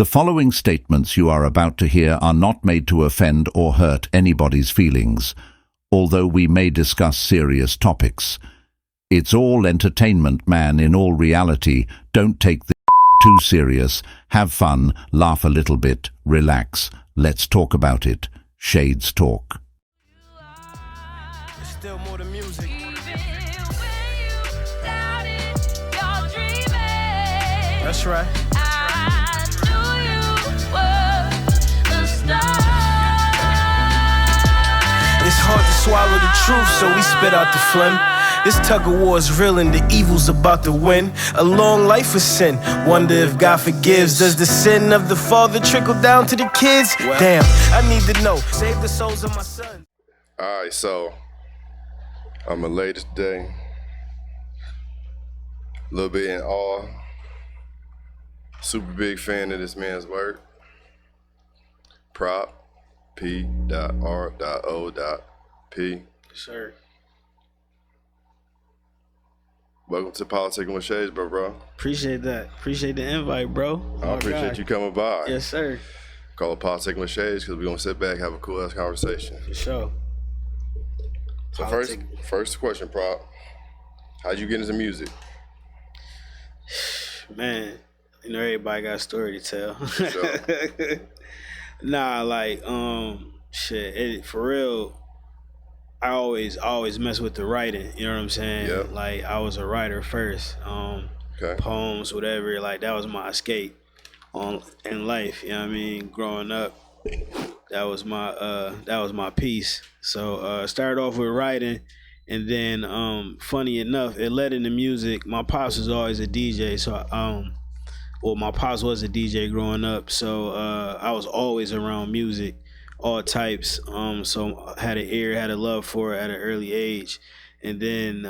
The following statements you are about to hear are not made to offend or hurt anybody's feelings, although we may discuss serious topics. It's all entertainment, man. In all reality, don't take this too serious. Have fun, laugh a little bit, relax. Let's talk about it. Shades Talk. There's still more to music. That's right. I knew you were the star. It's hard to swallow the truth, so we spit out the phlegm. This tug of war is real and the evil's about to win. A long life of sin. Wonder if God forgives. Does the sin of the father trickle down to the kids? Well, damn, I need to know. Save the souls of my sons. Alright, so I'm elated today. A little bit in awe. Super big fan of this man's work. P.R.O.P. P.R.O.P. Sure. Welcome to Politic'n with Shades, bro. Appreciate that. Appreciate the invite, bro. I appreciate you coming by. Yes, sir. Call it Politic'n with Shades because we're going to sit back, have a cool ass conversation. For sure. So first question, P.R.O.P. How'd you get into music? Man, you know everybody got a story to tell. Sure. Nah, like, for real, I always mess with the writing, you know what I'm saying? Yep. Like, I was a writer first, Okay. poems, whatever, like, that was my escape in life, you know what I mean? Growing up, that was my piece. So, started off with writing, and then, funny enough, it led into music. My pops was always a DJ, so, my pops was a DJ growing up, so I was always around music, all types. So I had an ear, had a love for it at an early age, and then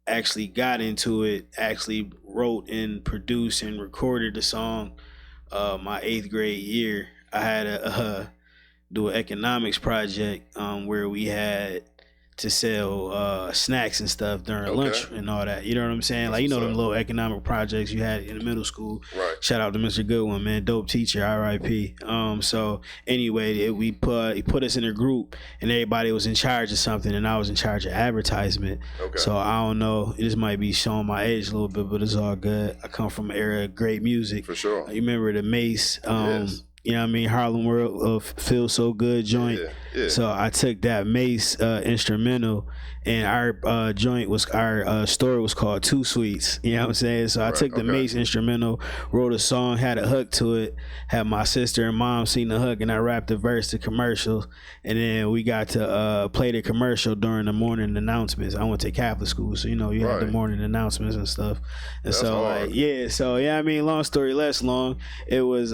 actually got into it. Actually wrote and produced and recorded the song my 8th grade year. I had to do an economics project where we had to sell snacks and stuff during lunch and all that. You know what I'm saying? Like, you know them little economic projects you had in the middle school. Right. Shout out to Mr. Goodwin, man. Dope teacher, R.I.P. So anyway, he put us in a group and everybody was in charge of something and I was in charge of advertisement. Okay. So I don't know, this might be showing my age a little bit, but it's all good. I come from an era of great music. For sure. You remember the Mace, Yes. you know what I mean, Harlem World Feel So Good joint. Yeah. So I took that Mace instrumental, and our joint was, our store was called Two Sweets. You know what I'm saying? So I took the Mace instrumental, wrote a song, had a hook to it, had my sister and mom seen the hook, and I rapped the verse to commercials, and then we got to play the commercial during the morning announcements. I went to Catholic school, so you know you had the morning announcements and stuff. And That's so hard. I mean, long story less long, it was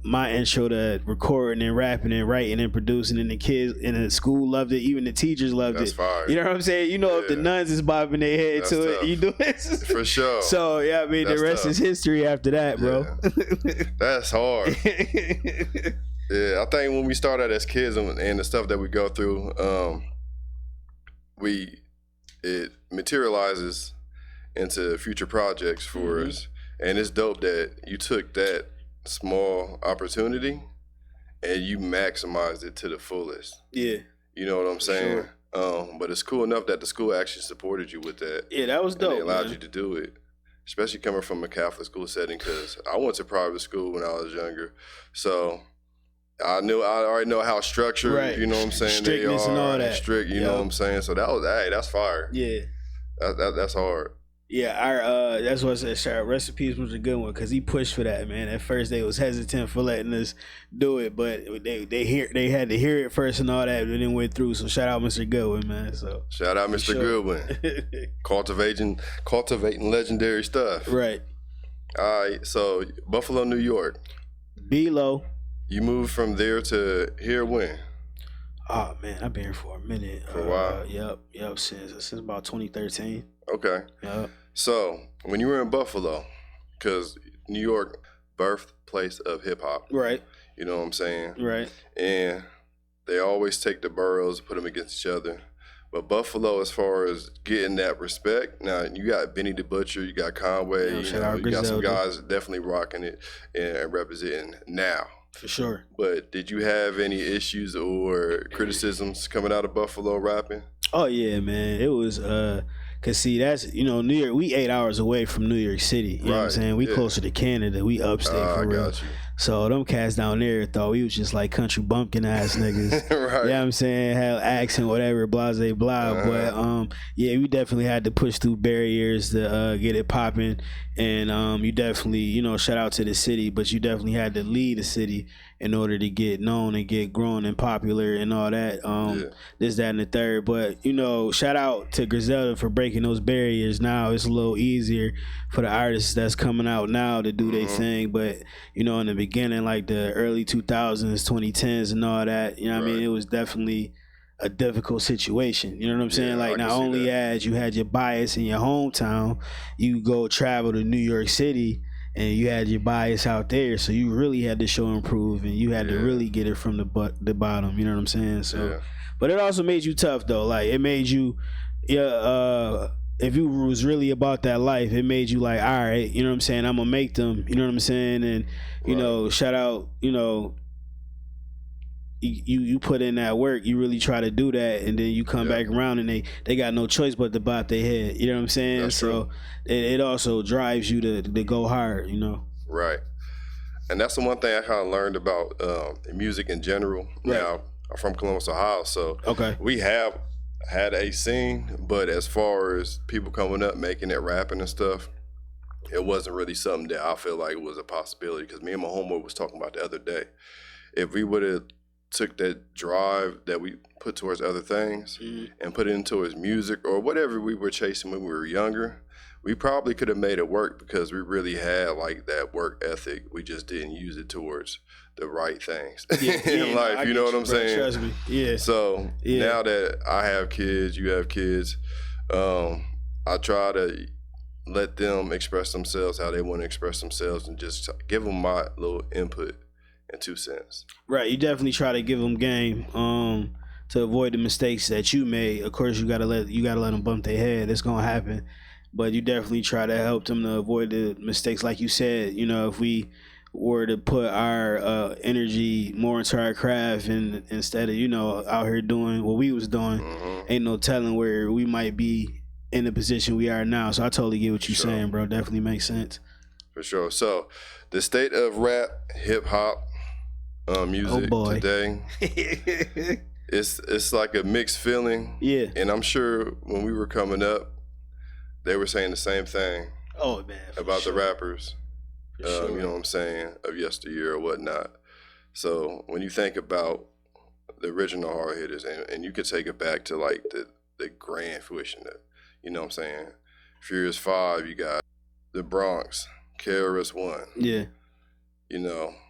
my intro to recording and rapping and writing and producing, and the kids in the school loved it. Even the teachers loved That's it. fire. You know what I'm saying? You know, if the nuns is bobbing their head That's to tough. it, you do it. For sure. So yeah, I mean, That's the rest tough. is history after that, bro. Yeah. That's hard. Yeah, I think when we start out as kids and the stuff that we go through, it materializes into future projects for us. And it's dope that you took that small opportunity and you maximized it to the fullest. Yeah. You know what I'm saying? Sure. But it's cool enough that the school actually supported you with that. Yeah, that was dope. And they allowed man. you to do it, especially coming from a Catholic school setting, because I went to private school when I was younger. So I already know how structured, Right. you know what I'm saying, Strictness they are, and all that. strict, you know what I'm saying? So that's fire. Yeah. That's hard. Yeah, that's what I said. Recipes was a good one because he pushed for that, man. At first they was hesitant for letting us do it, but they had to hear it first and all that, and then went through. So shout out Mr. Goodwin, man. So Shout out Mr. Goodwin. Cultivating legendary stuff. Right. All right, so Buffalo, New York. B-Lo. You moved from there to here when? Oh man, I've been here for a minute. For a while? Yep, since about 2013. Okay. Yep. So when you were in Buffalo, because New York, birthplace of hip hop. Right. You know what I'm saying? Right. And they always take the boroughs, put them against each other. But Buffalo, as far as getting that respect, now you got Benny the Butcher, you got Conway, you got some guys definitely rocking it and representing now. For sure. But did you have any issues or criticisms coming out of Buffalo rapping? Oh yeah, man. It was cause see that's New York, we 8 hours away from New York City. You know what I'm saying? We closer to Canada. We upstate for real. Got you. So them cats down there thought we was just like country bumpkin ass niggas. Right. You know what I'm saying? Had accent, whatever, blah blah blah. But yeah, we definitely had to push through barriers to get it popping. And you definitely, shout out to the city, but you definitely had to lead the city in order to get known and get grown and popular and all that. This, that, and the third. But, shout out to Griselda for breaking those barriers. Now it's a little easier for the artists that's coming out now to do their thing. But, in the beginning, like the early 2000s, 2010s and all that, I mean, it was definitely a difficult situation. You know what I'm saying? Like, not only as you had your bias in your hometown, you go travel to New York City and you had your bias out there, so you really had to show and prove, and you had to really get it from the bottom. You know what I'm saying? So, but it also made you tough though. Like it made you, if you was really about that life, it made you like, all right, you know what I'm saying? I'm gonna make them. You know what I'm saying? And shout out, You put in that work, you really try to do that, and then you come back around and they got no choice but to bob their head. You know what I'm saying? That's so it also drives you to go hard, Right. And that's the one thing I kind of learned about music in general. Right. Now, I'm from Columbus, Ohio, so we have had a scene, but as far as people coming up, making it rapping and stuff, it wasn't really something that I feel like was a possibility, because me and my homeboy was talking about the other day. If we would have took that drive that we put towards other things and put it into towards music or whatever we were chasing when we were younger, we probably could have made it work, because we really had like that work ethic. We just didn't use it towards the right things in life. You know what I'm saying? Trust me. Yeah. So now that I have kids, you have kids, I try to let them express themselves how they want to express themselves and just give them my little input and 2 cents. Right, you definitely try to give them game to avoid the mistakes that you made. Of course, you gotta let them bump their head. It's gonna happen, but you definitely try to help them to avoid the mistakes. Like you said, if we were to put our energy more into our craft and instead of out here doing what we was doing, ain't no telling where we might be in the position we are now. So I totally get what you're saying, bro. Definitely makes sense. For sure. So the state of rap, hip hop, music today, it's like a mixed feeling. Yeah. And I'm sure when we were coming up, they were saying the same thing. Oh man. About the rappers. You know what I'm saying, of yesteryear or whatnot. So when you think about the original hard hitters, and you could take it back to like the grand fruition, you know what I'm saying? Furious 5, you got the Bronx, KRS-One. Yeah.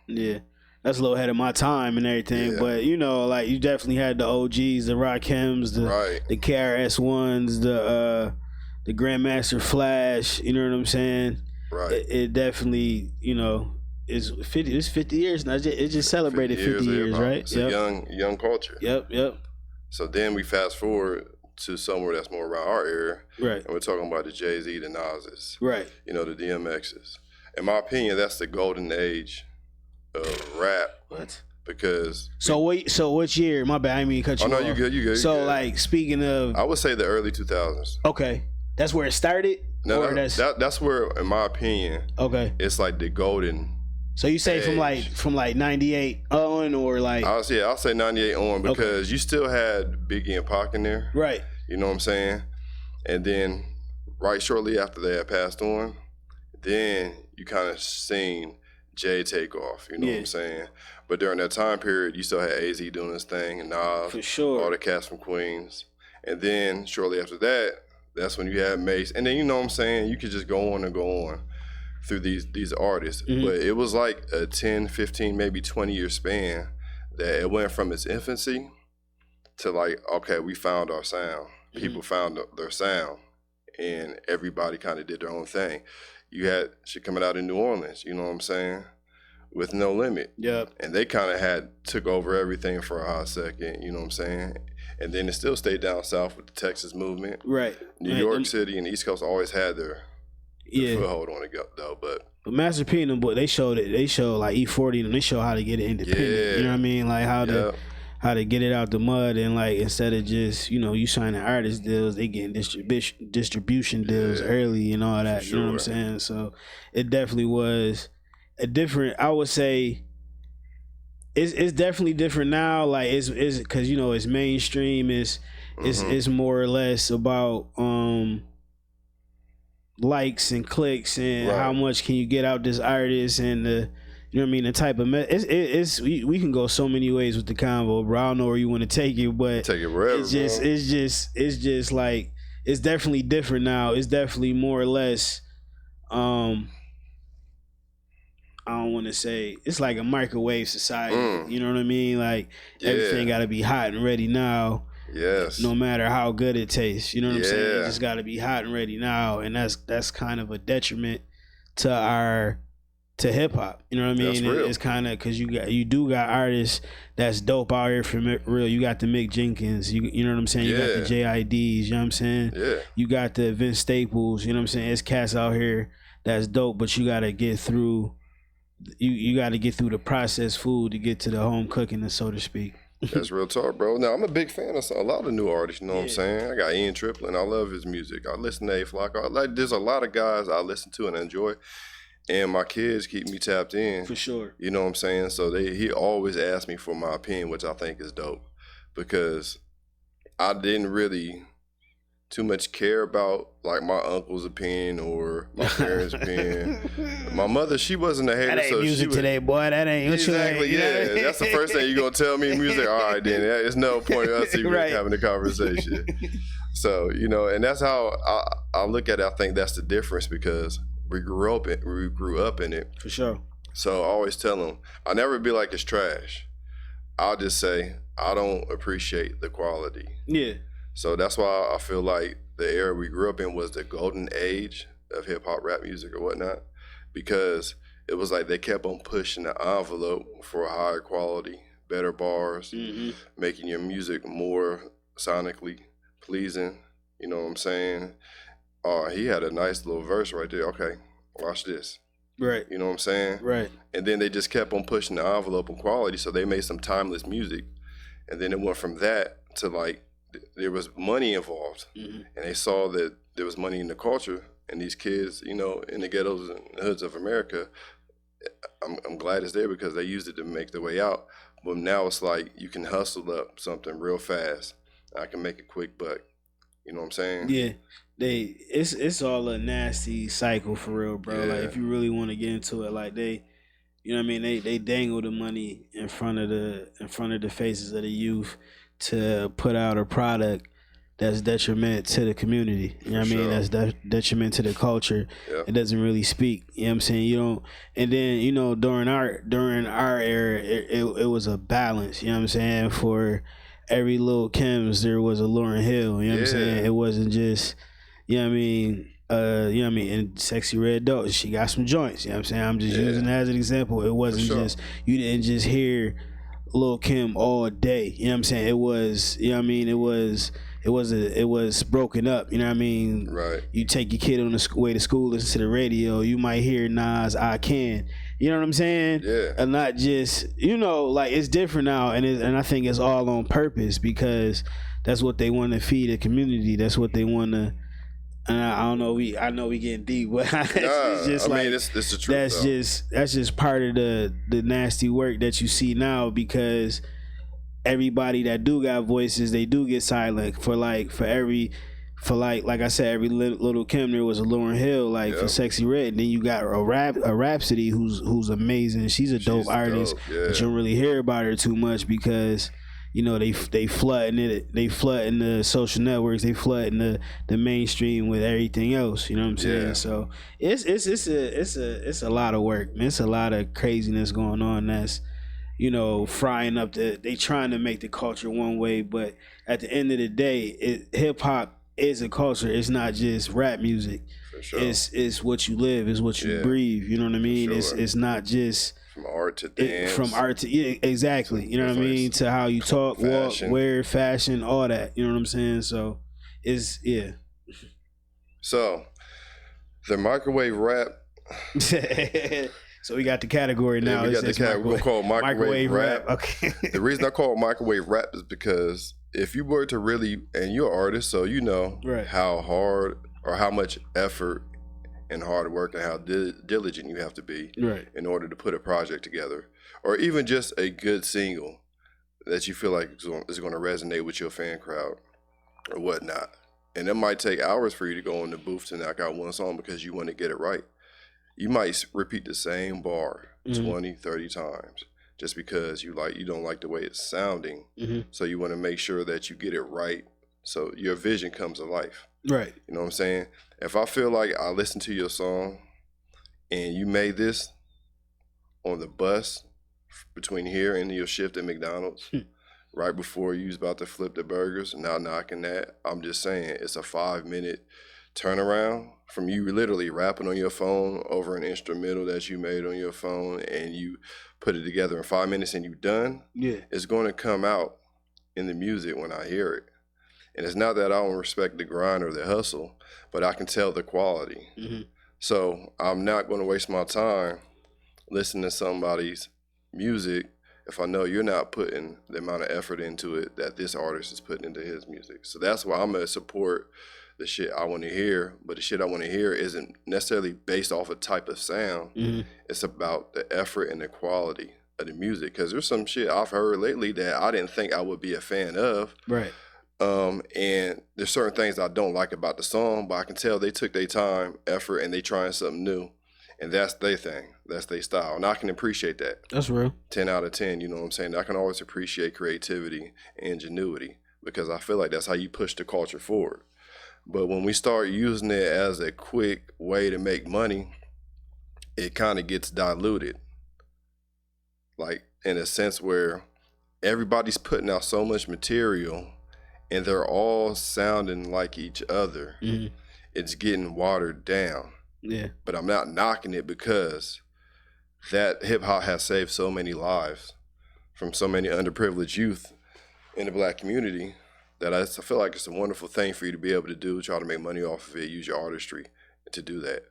Yeah. That's a little ahead of my time and everything, but like you definitely had the OGs, the Rakims, the KRS-Ones, the Grandmaster Flash. You know what I'm saying? Right. It definitely, is 50. It's 50 years now. It just celebrated 50 years, right? It's a young culture. Yep. So then we fast forward to somewhere that's more around our area, right? And we're talking about the Jay-Z, the Nas's, right? The DMX's. In my opinion, that's the golden age of rap. What? Because so which year? My bad, I didn't mean to cut you off. Oh no, you good. So like speaking of, I would say the early 2000s. Okay, that's where it started. No, that's where, in my opinion, it's like the golden. So you say age. from like 98 on, or like I'll say 98 on, because you still had Biggie and Pac in there, right? You know what I'm saying? And then right shortly after they had passed on, then you kind of seen Jay take off. You know what I'm saying? But during that time period, you still had AZ doing his thing, and Nas, for sure, all the cast from Queens. And then shortly after that, that's when you had Mace, and then you know what I'm saying, you could just go on through these artists. But it was like a 10, 15, maybe 20-year span that it went from its infancy to like, okay, we found our sound. People found their sound, and everybody kind of did their own thing. You had shit coming out in New Orleans, you know what I'm saying, with No Limit. Yep. And they kind of took over everything for a hot second, you know what I'm saying? And then it still stayed down south with the Texas movement. Right. New York City and the East Coast always had their foothold on it though, but Master P and them, boy, they showed like E40 and they show how to get it independent. Yeah. You know what I mean? Like how to get it out the mud, and like instead of just, you know, you signing artist deals, they getting distribution deals early and all that. Sure. You know what I'm saying? So it definitely was a different, I would say it's definitely different now. Like it's because, you know, it's mainstream, it's more or less about likes and clicks and how much can you get out this artist and the, you know what I mean, the type of we can go so many ways with the convo, bro. I don't know where you want to take it, but take it wherever, it's just like it's definitely different now. It's definitely more or less I don't want to say it's like a microwave society. You know what I mean? Like everything got to be hot and ready now. Yes. No matter how good it tastes, you know what I'm saying? It just got to be hot and ready now, and that's kind of a detriment to hip hop. You know what I mean? That's real. It's kind of because you do got artists that's dope out here for real. You got the Mick Jenkins, you know what I'm saying? You got the JIDs, you know what I'm saying? Yeah. You got the Vince Staples, you know what I'm saying? It's cats out here that's dope, but you got to get through. You got to get through the processed food to get to the home cooking, so to speak. That's real talk, bro. Now, I'm a big fan of a lot of new artists, you know what I'm saying? I got Ian Triplin. I love his music. I listen to A-Flock. There's a lot of guys I listen to and enjoy, and my kids keep me tapped in. For sure. You know what I'm saying? So he always asks me for my opinion, which I think is dope, because I didn't really too much care about like my uncle's opinion or my parents' opinion. My mother, she wasn't a hater. That ain't music today, boy. That ain't exactly. Yeah, that's the first thing you're gonna tell me. Music. All right, then. There's no point in us even having a conversation. So you know, and that's how I look at it. I think that's the difference because we grew up in it. For sure. So I always tell them, I'll never be like it's trash. I'll just say I don't appreciate the quality. Yeah. So that's why I feel like the era we grew up in was the golden age of hip hop, rap music, or whatnot, because it was like they kept on pushing the envelope for higher quality, better bars, making your music more sonically pleasing. You know what I'm saying? He had a nice little verse right there. Okay, watch this. Right. You know what I'm saying? Right. And then they just kept on pushing the envelope on quality, so they made some timeless music. And then it went from that to like, there was money involved, and they saw that there was money in the culture, and these kids, you know, in the ghettos and the hoods of America, I'm glad it's there because they used it to make their way out. But now it's like you can hustle up something real fast. I can make a quick buck. You know what I'm saying? Yeah, it's all a nasty cycle for real, bro. Yeah. Like if you really want to get into it, like you know what I mean? They dangle the money in front of the faces of the youth to put out a product that's detriment to the community. You know what I mean? That's detriment to the culture. Yeah. It doesn't really speak. You know what I'm saying? You don't. And then, you know, during our era, it was a balance. You know what I'm saying? For every Lil Kim's, there was a Lauryn Hill. You know what I'm saying? It wasn't just, you know what I mean? You know what I mean? And Sexy Red Dog, she got some joints. You know what I'm saying? I'm just using that as an example. It wasn't just, you didn't just hear Lil Kim all day. You know what I'm saying? It was, you know what I mean? It was broken up. You know what I mean? Right. You take your kid on the way to school, listen to the radio. You might hear Nas, I Can. You know what I'm saying? Yeah. And not just, you know, like it's different now, and I think it's all on purpose because that's what they want to feed the community. That's what they want to. And I don't know. I know we getting deep, but it's just like it's the truth. That's just part of the nasty work that you see now because everybody that do got voices, they do get silent for like I said, every Little Kim there was a Lauryn Hill, for Sexy Red. And then you got a Rhapsody who's amazing. She's a dope artist, but you don't really hear about her too much because, you know, they flooding it. They flooding the social networks. They flooding the mainstream with everything else. You know what I'm saying? Yeah. So it's a lot of work. It's a lot of craziness going on. That's, you know, frying up they trying to make the culture one way, but at the end of the day, hip hop is a culture. It's not just rap music. For sure. It's what you live. It's what you breathe. You know what I mean? Sure. It's not just from art to dance. From art to, yeah, exactly. You know what I mean? To how you talk, fashion. walk, wear, fashion, all that. You know what I'm saying? So it's, yeah. So the microwave rap. So we got the category now. Yeah, we got the category. We're going to call it microwave rap. Okay. The reason I call it microwave rap is because if you were to really, and you're an artist, so you know Right. how hard or how much effort and hard work and how diligent you have to be Right. in order to put a project together, or even just a good single that you feel like is going to resonate with your fan crowd or whatnot. And it might take hours for you to go in the booth to knock out one song because you want to get it right. You might repeat the same bar 20, 30 times just because you don't like the way it's sounding. So you want to make sure that you get it right so your vision comes to life. Right. You know what I'm saying? If I feel like I listened to your song and you made this on the bus between here and your shift at McDonald's, right before you was about to flip the burgers, not knocking that, I'm just saying it's a 5-minute turnaround from you literally rapping on your phone over an instrumental that you made on your phone and you put it together in 5 minutes and you done. Yeah. It's going to come out in the music when I hear it. And it's not that I don't respect the grind or the hustle, but I can tell the quality. So I'm not going to waste my time listening to somebody's music if I know you're not putting the amount of effort into it that this artist is putting into his music. So that's why I'm going to support the shit I want to hear, but the shit I want to hear isn't necessarily based off a type of sound. It's about the effort and the quality of the music, because there's some shit I've heard lately that I didn't think I would be a fan of. Right. And there's certain things I don't like about the song, but I can tell they took their time, effort, and they trying something new. And that's their thing. That's their style. And I can appreciate that. That's real. 10 out of 10, you know what I'm saying? I can always appreciate creativity and ingenuity because I feel like that's how you push the culture forward. But when we start using it as a quick way to make money, it kind of gets diluted. Like, in a sense where everybody's putting out so much material and they're all sounding like each other. It's getting watered down. Yeah. But I'm not knocking it because that hip hop has saved so many lives from so many underprivileged youth in the black community that I feel like it's a wonderful thing for you to be able to do, try to make money off of it, use your artistry to do that.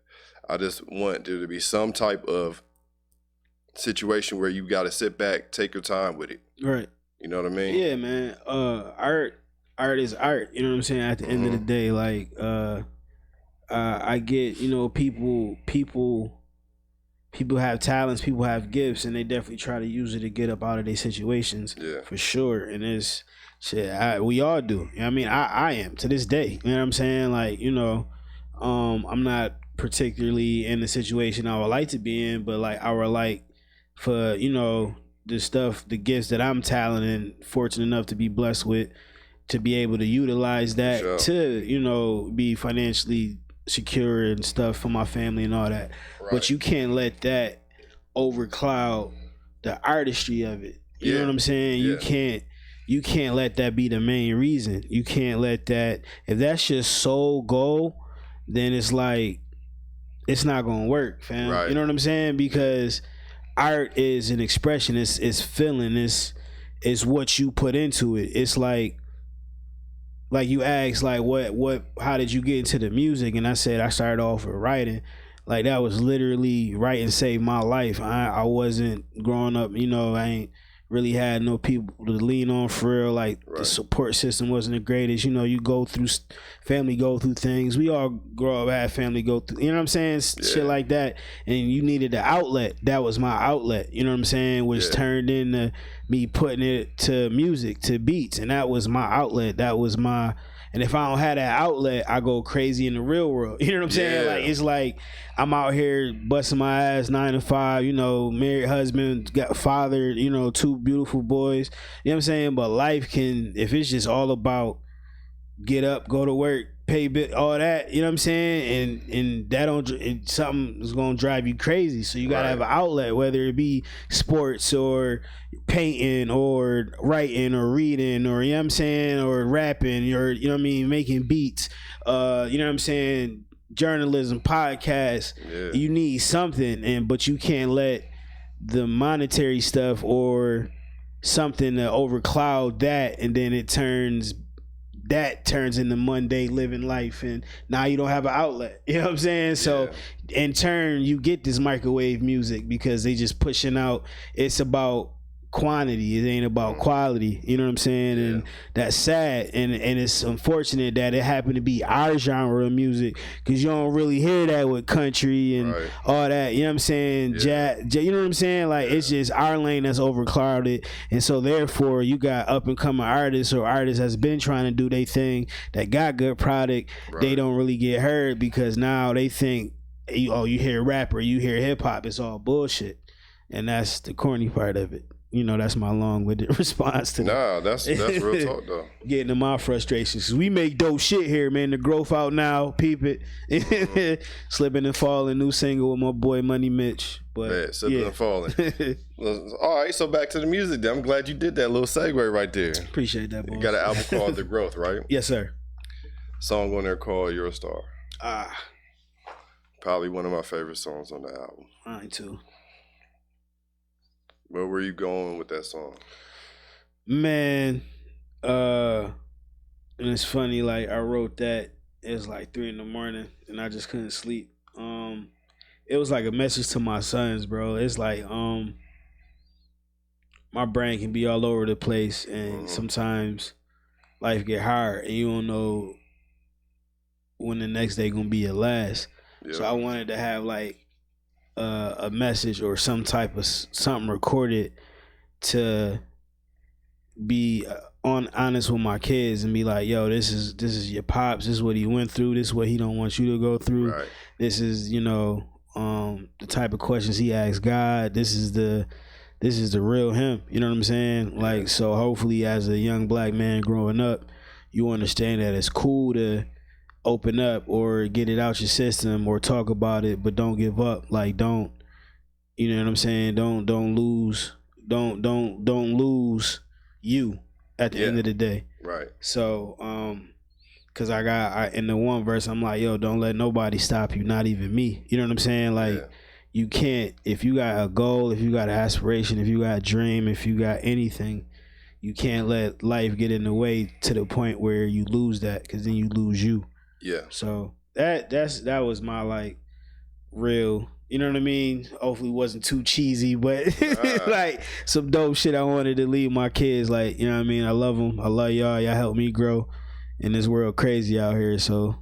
I just want there to be some type of situation where you got to sit back, take your time with it. Right. You know what I mean? Yeah, man. Art is art. You know what I'm saying? At the end of the day, like, I get, you know, people have talents, people have gifts, and they definitely try to use it to get up out of their situations. Yeah. For sure. And it's shit, we all do. You know what I mean? I am to this day. You know what I'm saying? Like, you know, I'm not particularly in the situation I would like to be in, but like I would like for, you know, the gifts that I'm talented and fortunate enough to be blessed with, to be able to utilize that to, you know, be financially secure and stuff for my family and all that. Right. But you can't let that overcloud the artistry of it. You know what I'm saying? Yeah. You can't let that be the main reason. You can't let that, if that's your sole goal, then it's like, it's not gonna work, fam. Right. You know what I'm saying? Because art is an expression, it's feeling, it's what you put into it. It's like you asked, like, how did you get into the music? And I said I started off with writing. Like, that was literally writing saved my life. I wasn't growing up, you know, I ain't really had no people to lean on for real. Like, the support system wasn't the greatest. You know, family go through things. We all grow up, have family go through, you know what I'm saying? Shit like that. And you needed the outlet. That was my outlet, you know what I'm saying? Which turned into me putting it to music, to beats. And that was my outlet. That was my, and if I don't have that outlet, I go crazy in the real world. You know what I'm saying? Like, it's like I'm out here busting my ass 9 to 5, you know, married husband, got father, you know, 2 beautiful boys. You know what I'm saying? But life can, if it's just all about get up, go to work, pay bit, all that, you know what I'm saying? And that something is gonna drive you crazy. So you gotta have an outlet, whether it be sports or painting or writing or reading or, you know what I'm saying, or rapping or, you know what I mean, making beats, you know what I'm saying, journalism, podcasts. You need something, but you can't let the monetary stuff or something to overcloud that, and then it turns into Monday living life, and now you don't have an outlet. You know what I'm saying? So in turn, you get this microwave music because they just pushing out. It's about quantity, it ain't about quality. You know what I'm saying? And that's sad, and it's unfortunate that it happened to be our genre of music, because you don't really hear that with country and all that. You know what I'm saying? Jazz, you know what I'm saying? Like it's just our lane that's overclouded, and so therefore you got up and coming artists or artists that's been trying to do their thing that got good product. They don't really get heard because now they think, oh, you hear rapper, you hear hip hop, it's all bullshit, and that's the corny part of it. You know, that's my long-winded response to that. Nah, that's real talk though. Getting to my frustrations. Cause we make dope shit here, man. The growth out now, peep it. Slipping and Falling, new single with my boy Money Mitch. But Slipping and Falling. All right, so back to the music then. I'm glad you did that little segue right there. Appreciate that, boy. You got an album called The Growth, right? Yes, sir. Song on there called You're a Star. Probably one of my favorite songs on the album. Mine too. Where were you going with that song? Man, and it's funny, like I wrote that, it was like 3 a.m. and I just couldn't sleep. It was like a message to my sons, bro. It's like my brain can be all over the place, and sometimes life get hard and you don't know when the next day gonna be your last. So I wanted to have like a message or some type of something recorded to be honest with my kids and be like, yo, this is your pops, this is what he went through, this is what he don't want you to go through, this is, you know, the type of questions he asks God, this is the real him, you know what I'm saying? Like, so hopefully as a young black man growing up, you understand that it's cool to open up or get it out your system or talk about it, but don't give up. Like, don't, you know what I'm saying? Don't lose you at the end of the day. Right. So, cause I in the one verse, I'm like, yo, don't let nobody stop you, not even me. You know what I'm saying? Like, you can't, if you got a goal, if you got an aspiration, if you got a dream, if you got anything, you can't let life get in the way to the point where you lose that, cause then you lose you. Yeah. So that was my like real, you know what I mean? Hopefully it wasn't too cheesy, but like some dope shit I wanted to leave my kids. Like, you know what I mean? I love them. I love y'all. Y'all helped me grow in this world crazy out here. So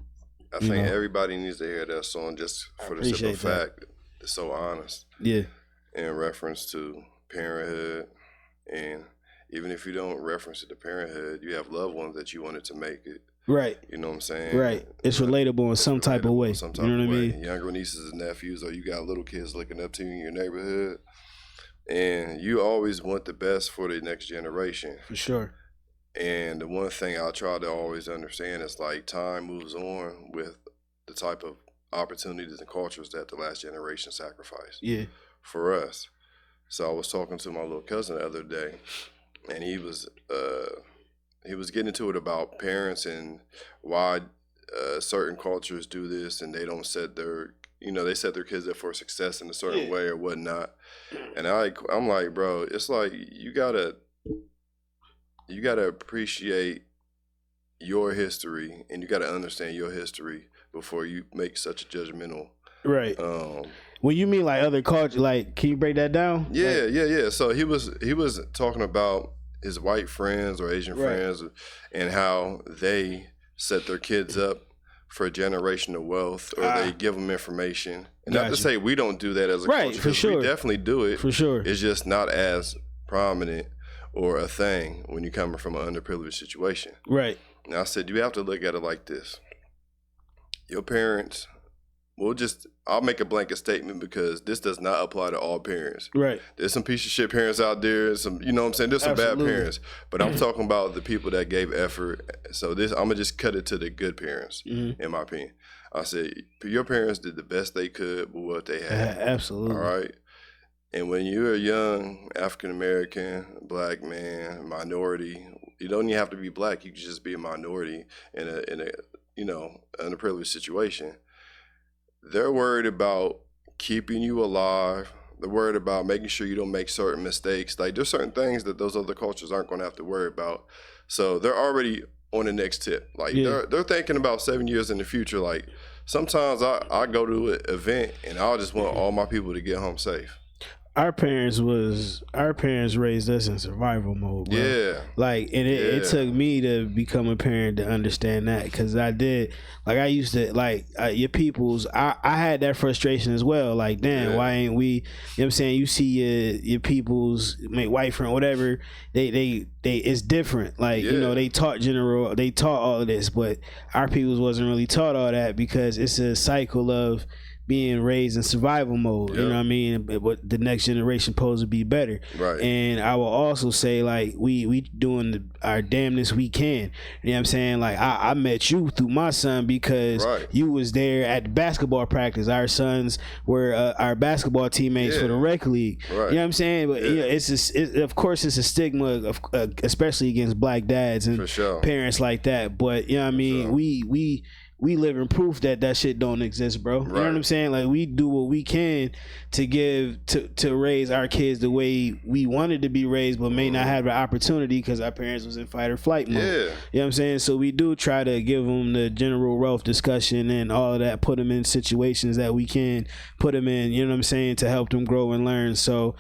I think everybody needs to hear that song just for the simple fact it's so honest. Yeah. In reference to parenthood, and even if you don't reference it to parenthood, you have loved ones that you wanted to make it. Right. You know what I'm saying? Right. It's relatable in some type of way. You know what I mean? Younger nieces and nephews, or you got little kids looking up to you in your neighborhood. And you always want the best for the next generation. For sure. And the one thing I try to always understand is like time moves on with the type of opportunities and cultures that the last generation sacrificed. Yeah. For us. So I was talking to my little cousin the other day, and he was getting into it about parents and why certain cultures do this and they don't set their, they set their kids up for success in a certain way or whatnot. And I'm like, bro, it's like you gotta appreciate your history and you gotta understand your history before you make such a judgmental. Right. When you mean like other culture, like, can you break that down? Yeah, yeah. So he was talking about his white friends or Asian friends and how they set their kids up for generational wealth, or they give them information. And not to say we don't do that as a culture, for sure. We definitely do it. For sure. It's just not as prominent or a thing when you're coming from an underprivileged situation. Right. And I said, you have to look at it like this. Your parents... I'll make a blanket statement because this does not apply to all parents. Right. There's some piece of shit parents out there, some, you know what I'm saying? There's some bad parents. But I'm talking about the people that gave effort. So I'm going to just cut it to the good parents, in my opinion. I said, your parents did the best they could with what they had. Absolutely. All right. And when you're a young African-American, black man, minority, you don't even have to be black. You can just be a minority in a underprivileged situation. They're worried about keeping you alive, They're worried about making sure you don't make certain mistakes. Like there's certain things that those other cultures aren't going to have to worry about. So they're already on the next tip. Like they're thinking about 7 years in the future. Like sometimes I go to an event and I just want all my people to get home safe. Our parents raised us in survival mode, bro. Yeah. Like, and it took me to become a parent to understand that, because I used to, like, your peoples, I had that frustration as well. Like, damn, why ain't we, you know what I'm saying? You see your peoples, white friend, whatever, they it's different. Like, you know, they taught all of this, but our peoples wasn't really taught all that, because it's a cycle of being raised in survival mode, you know what I mean? But the next generation supposed to be better. Right. And I will also say, like, we doing our damnedest we can. You know what I'm saying? Like, I met you through my son because you was there at the basketball practice. Our sons were our basketball teammates for the rec league. Right. You know what I'm saying? But you know, of course it's a stigma, especially against black dads and parents like that. But, you know what I mean? We live in proof that shit don't exist, bro. You know what I'm saying? Like, we do what we can to raise our kids the way we wanted to be raised, but may not have the opportunity because our parents was in fight or flight mode. You know what I'm saying? So we do try to give them the general wealth discussion and all of that, put them in situations that we can put them in, you know what I'm saying, to help them grow and learn. So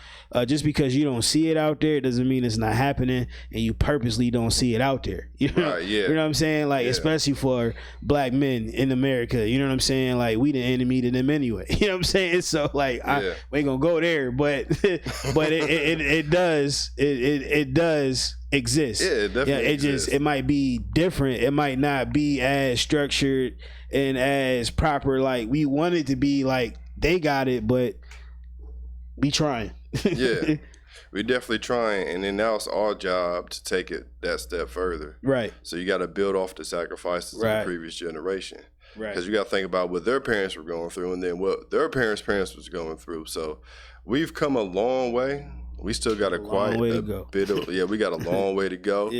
just because you don't see it out there doesn't mean it's not happening, and you purposely don't see it out there. You know, you know what I'm saying? Like, especially for black men in America, you know what I'm saying? Like, we the enemy to them anyway. You know what I'm saying? So, like, we ain't gonna go there, but it does exist. Yeah, it definitely exists. It might be different. It might not be as structured and as proper like we want it to be. Like, they got it, but we trying. We definitely trying, and then now it's our job to take it that step further. Right. So you got to build off the sacrifices of the previous generation. Right. Because you got to think about what their parents were going through, and then what their parents' was going through. So we've come a long way. We still got we got a long way to go.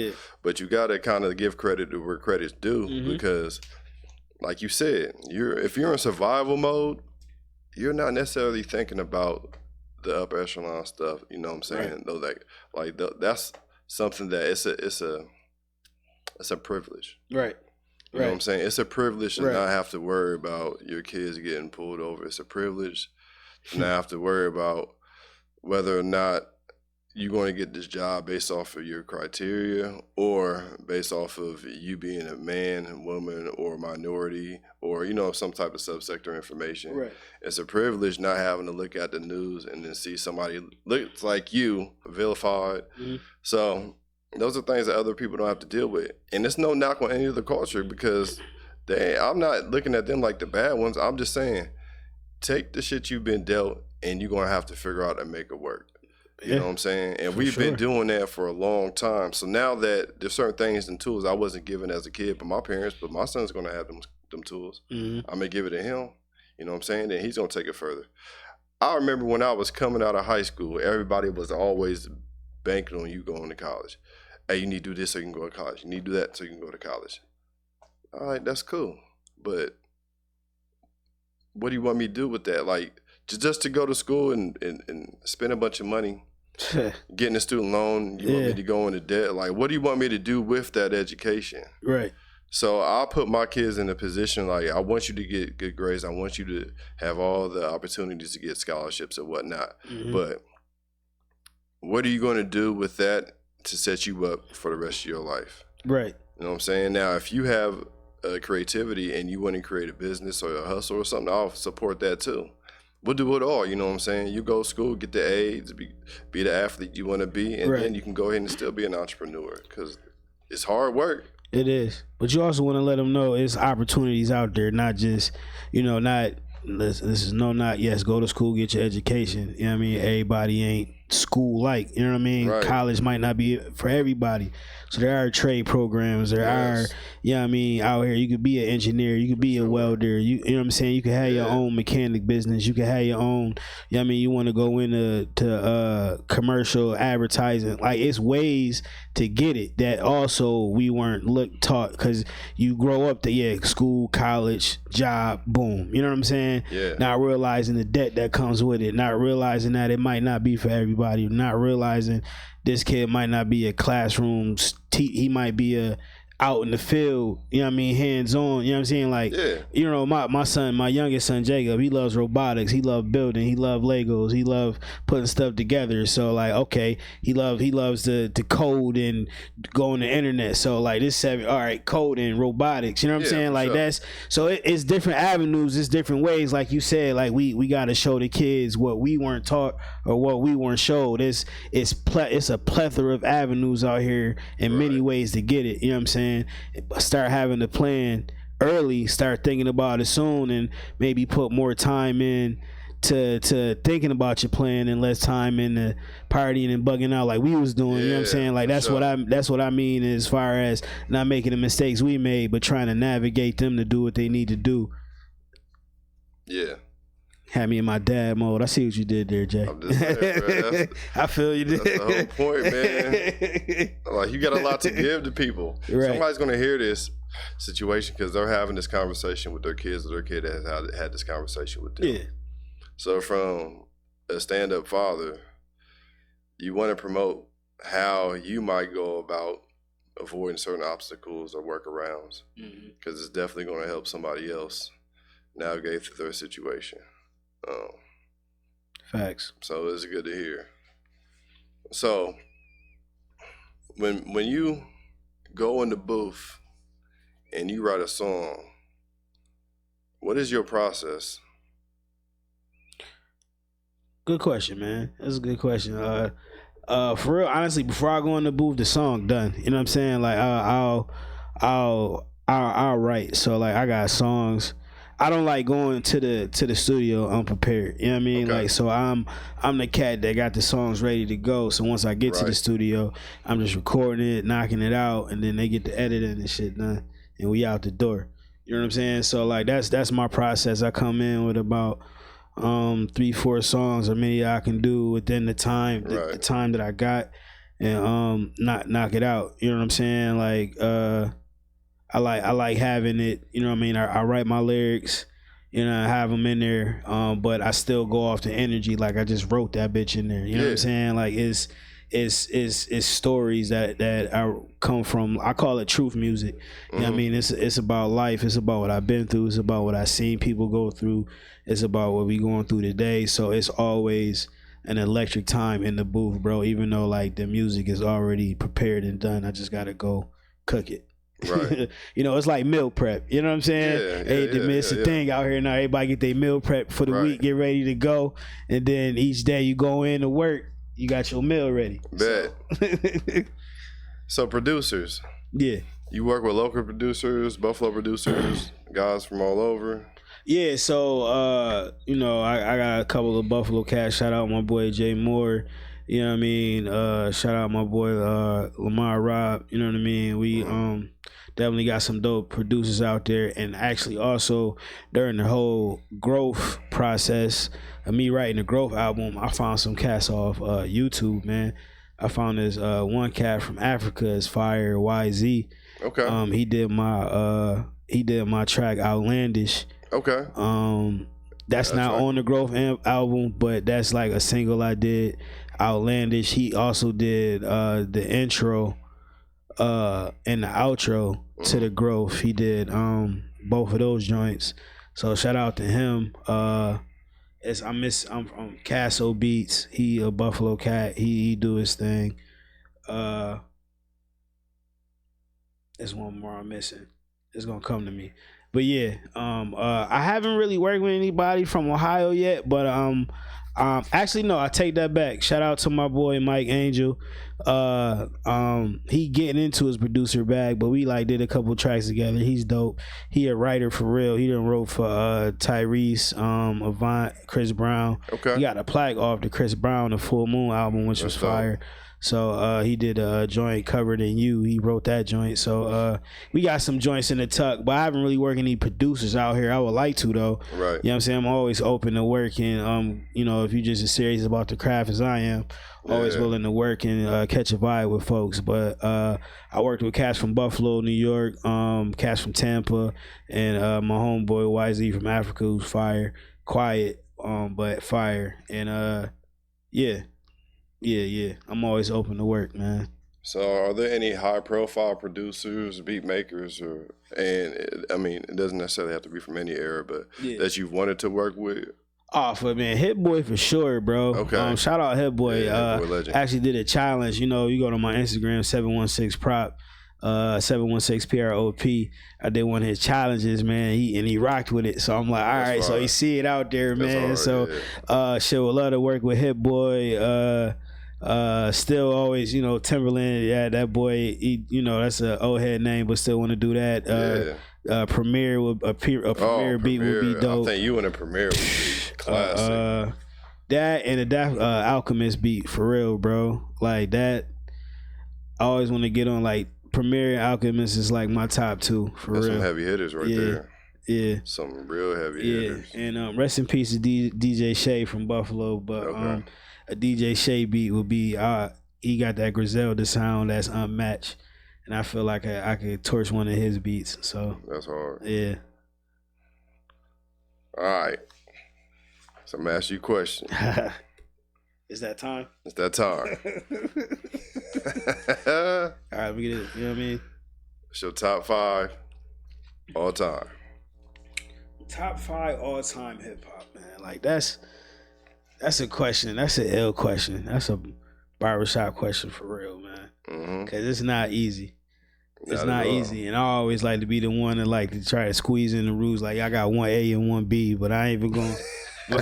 But you got to kind of give credit to where credit's due, because, like you said, if you're in survival mode, you're not necessarily thinking about the upper echelon stuff, you know what I'm saying? Though, that's something that it's a privilege. Right. You know what I'm saying? It's a privilege to not have to worry about your kids getting pulled over. It's a privilege to not have to worry about whether or not you're going to get this job based off of your criteria or based off of you being a man, woman, or minority, or, you know, some type of subsector information. Right. It's a privilege not having to look at the news and then see somebody looks like you vilified. So those are things that other people don't have to deal with. And it's no knock on any other culture, because I'm not looking at them like the bad ones. I'm just saying, take the shit you've been dealt and you're going to have to figure out and make it work. You know what I'm saying? And we've been doing that for a long time. So now that there's certain things and tools I wasn't given as a kid by my parents, but my son's going to have them tools. I'm going to give it to him. You know what I'm saying? Then he's going to take it further. I remember when I was coming out of high school, everybody was always banking on you going to college. Hey, you need to do this so you can go to college. You need to do that so you can go to college. All right, that's cool. But what do you want me to do with that? Like, just to go to school and spend a bunch of money, getting a student loan, you want me to go into debt? Like, what do you want me to do with that education? Right. So I'll put my kids in a position, like, I want you to get good grades. I want you to have all the opportunities to get scholarships and whatnot. But what are you going to do with that to set you up for the rest of your life? Right. You know what I'm saying? Now, if you have creativity and you want to create a business or a hustle or something, I'll support that too. We'll do it all, you know what I'm saying? You go to school, get the A's, be the athlete you want to be, and then you can go ahead and still be an entrepreneur, because it's hard work. It is. But you also want to let them know it's opportunities out there, not just, you know, this is not yes, go to school, get your education. You know what I mean? Everybody ain't school like. You know what I mean? Right. College might not be for everybody. So there are trade programs. There are, you know what I mean, out here. You could be an engineer. You could be a welder. You know what I'm saying? You could have your own mechanic business. You could have your own, you know what I mean? You want to go into commercial advertising. Like, it's ways to get it that also we weren't taught, because you grow up to, school, college, job, boom. You know what I'm saying? Yeah. Not realizing the debt that comes with it. Not realizing that it might not be for everybody. Not realizing this kid might not be a classroom. He might be out in the field, you know what I mean, hands on, you know what I'm saying? Like, you know, my youngest son, Jacob, he loves robotics, he loves building, he loves Legos, he loves putting stuff together. So like, okay, he loves to code and go on the internet. So like this all right, code and robotics, you know what I'm saying? Like that's, so it's different avenues, it's different ways. Like you said, like we got to show the kids what we weren't taught or what we weren't showed. It's a plethora of avenues out here and many ways to get it, you know what I'm saying? Start having a plan early, start thinking about it soon, and maybe put more time in to thinking about your plan and less time in the partying and bugging out like we was doing. You know what I'm saying? Like that's what I mean as far as not making the mistakes we made, but trying to navigate them to do what they need to do. Yeah. Had me in my dad mode. I see what you did there, Jay. I'm just saying, bro. I feel you did. That's the whole point, man. Like, you got a lot to give to people. Right. Somebody's going to hear this situation because they're having this conversation with their kids, or their kid has had this conversation with them. Yeah. So from a stand-up father, you want to promote how you might go about avoiding certain obstacles or workarounds, because it's definitely going to help somebody else navigate through their situation. Facts. So it's good to hear. So when you go in the booth and you write a song, what is your process? Good question, man. That's a good question. For real, honestly, before I go in the booth, the song done. You know what I'm saying? Like I'll write. So like I got songs. I don't like going to the studio unprepared. You know what I mean? Okay. Like, so I'm the cat that got the songs ready to go. So once I get to the studio, I'm just recording it, knocking it out, and then they get the editing and shit done, and we out the door. You know what I'm saying? So like that's my process. I come in with about 3-4 songs, or many I can do within the time the time that I got, and knock it out. You know what I'm saying? Like I like having it, you know what I mean? I write my lyrics, you know, I have them in there, but I still go off the energy like I just wrote that bitch in there. You know what I'm saying? Like it's stories that I come from. I call it truth music. You know what I mean? It's about life. It's about what I've been through. It's about what I've seen people go through. It's about what we going through today. So it's always an electric time in the booth, bro. Even though like the music is already prepared and done, I just gotta go cook it. Right. You know, it's like meal prep. You know what I'm saying? It's a thing out here now. Everybody get their meal prep for the week, get ready to go, and then each day you go in to work, you got your meal ready. Bet. So producers. Yeah. You work with local producers, Buffalo producers, guys from all over. Yeah, so you know, I got a couple of Buffalo cats. Shout out my boy Jay Moore. You know what I mean? Shout out my boy Lamar Rob. You know what I mean? We definitely got some dope producers out there. And actually also during the whole growth process of me writing the growth album, I found some cats off YouTube, man. I found this one cat from Africa, is Fire YZ. Okay. He did my track Outlandish. Okay. That's not on the growth album, but that's like a single I did. Outlandish. He also did the intro and the outro to the growth. He did both of those joints. So shout out to him. I'm from Castle Beats. He a Buffalo cat. He do his thing. There's one more I'm missing. It's gonna come to me. But yeah, I haven't really worked with anybody from Ohio yet, but actually no, I take that back. Shout out to my boy Mike Angel. he getting into his producer bag, but we like did a couple tracks together. He's dope. He a writer for real. He done wrote for Tyrese, Avant, Chris Brown. Okay. He got a plaque off the Chris Brown, the Full Moon album, which was fire. So he did a joint Covered in You. He wrote that joint. So we got some joints in the tuck, but I haven't really worked any producers out here. I would like to though. Right. You know what I'm saying? I'm always open to working. You know, if you're just as serious about the craft as I am, always willing to work and catch a vibe with folks. But I worked with cats from Buffalo, New York, cats from Tampa, and my homeboy YZ from Africa, who's fire, quiet, but fire. And yeah. I'm always open to work, man. So, are there any high-profile producers, beat makers, and I mean, it doesn't necessarily have to be from any era, but that you've wanted to work with? Oh, for man, Hit Boy for sure, bro. Okay. Shout out Hit Boy. Hit Boy legend. Actually did a challenge. You know, you go to my Instagram, 716 Prop, 716 P.R.O.P. I did one of his challenges, man. He rocked with it. So I'm like, all right. So you see it out there, man. So shit, would love to work with Hit Boy. Still always, you know, Timberland. Yeah, that boy. He, you know, that's an old head name, but still want to do that. Premier would a Premier beat would be dope. I think you and a Premier would be classic. That and a Alchemist beat for real, bro. Like that. I always want to get on like Premier and Alchemist is like my top two for That's real. some heavy hitters right there. Yeah. Some real heavy hitters. And rest in peace to DJ Shay from Buffalo, but a DJ Shay beat would be he got that Griselda sound that's unmatched, and I feel like I could torch one of his beats. So that's hard. Yeah. All right. So I'm gonna ask you a question. Is that time? It's that time. All right, we get it. You know what I mean? It's your top 5 all time. Top 5 all time hip hop, man. Like that's a question. That's an ill question. That's a barbershop question for real, man. Cause it's not easy. It's not easy, and I always like to be the one that like to try to squeeze in the rules. Like I got 1A and 1B, but I ain't even gonna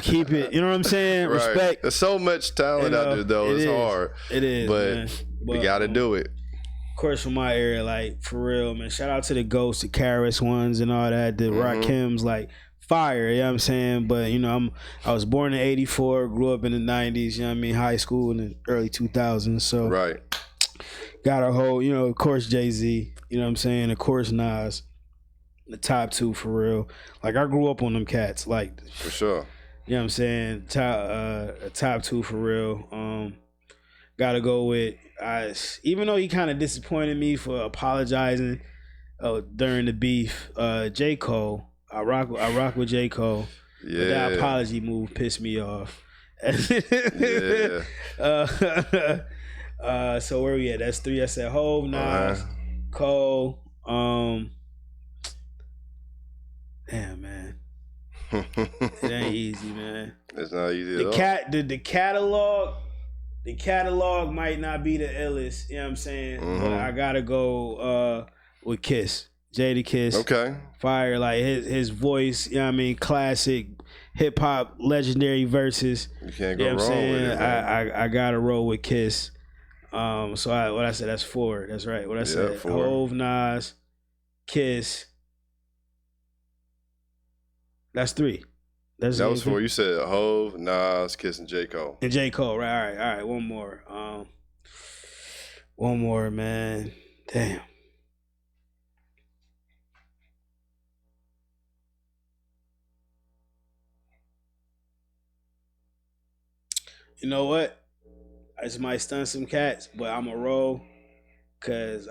keep it. You know what I'm saying? Right. Respect. There's so much talent out there, though. It's hard. It is, but man. we gotta do it. Of course, from my area, like for real, man. Shout out to the Ghosts, the Karis ones, and all that. The Rakims, like fire. You know what I'm saying? But you know, I was born in '84, grew up in the '90s. You know what I mean? High school in the early 2000s. So got a whole, you know, of course Jay-Z. You know what I'm saying? Of course Nas. The top 2 for real. Like I grew up on them cats. Like for sure. You know what I'm saying? Top 2 for real. Gotta go with even though he kind of disappointed me for apologizing during the beef. J. Cole. I rock with J. Cole. Yeah. But that apology move pissed me off. So where we at? That's 3. I said Hove, Nas, Cole. Damn, man. It ain't easy, man. It's not easy at all. The catalog might not be the illest, you know what I'm saying? But I gotta go with Kiss. Jadakiss. Okay. Fire, like his voice, you know what I mean? Classic hip hop legendary verses. You can't go wrong with it. I gotta roll with Kiss. So what I said, that's 4. That's right. What I said. 4. Hove, Nas, Kiss. That's 3. That was 4. You said Hove, Nas, Kiss, and J. Cole. And J. Cole, right? All right. One more. One more, man. Damn. You know what? I just might stun some cats, but I'm a roll, cause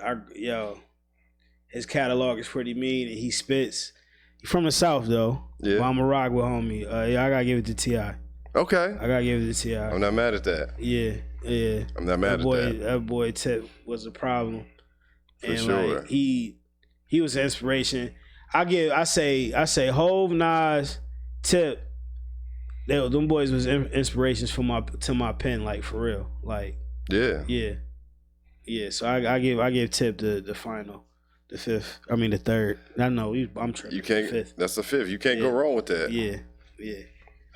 his catalog is pretty mean and he spits. He from the South though. Yeah. But I'm a rock with homie. I gotta give it to T.I. Okay. I gotta give it to T.I. I'm not mad at that. Yeah. I'm not mad at that. That boy Tip was a problem. For sure. Like, he was an inspiration. I say Hove, Nas, Tip. Them boys was inspirations to my pen, like for real, like yeah. So I give Tip the final, the 5th. I mean the 3rd. I know I'm tripping. You can't. 5th. That's the 5th. You can't go wrong with that. Yeah.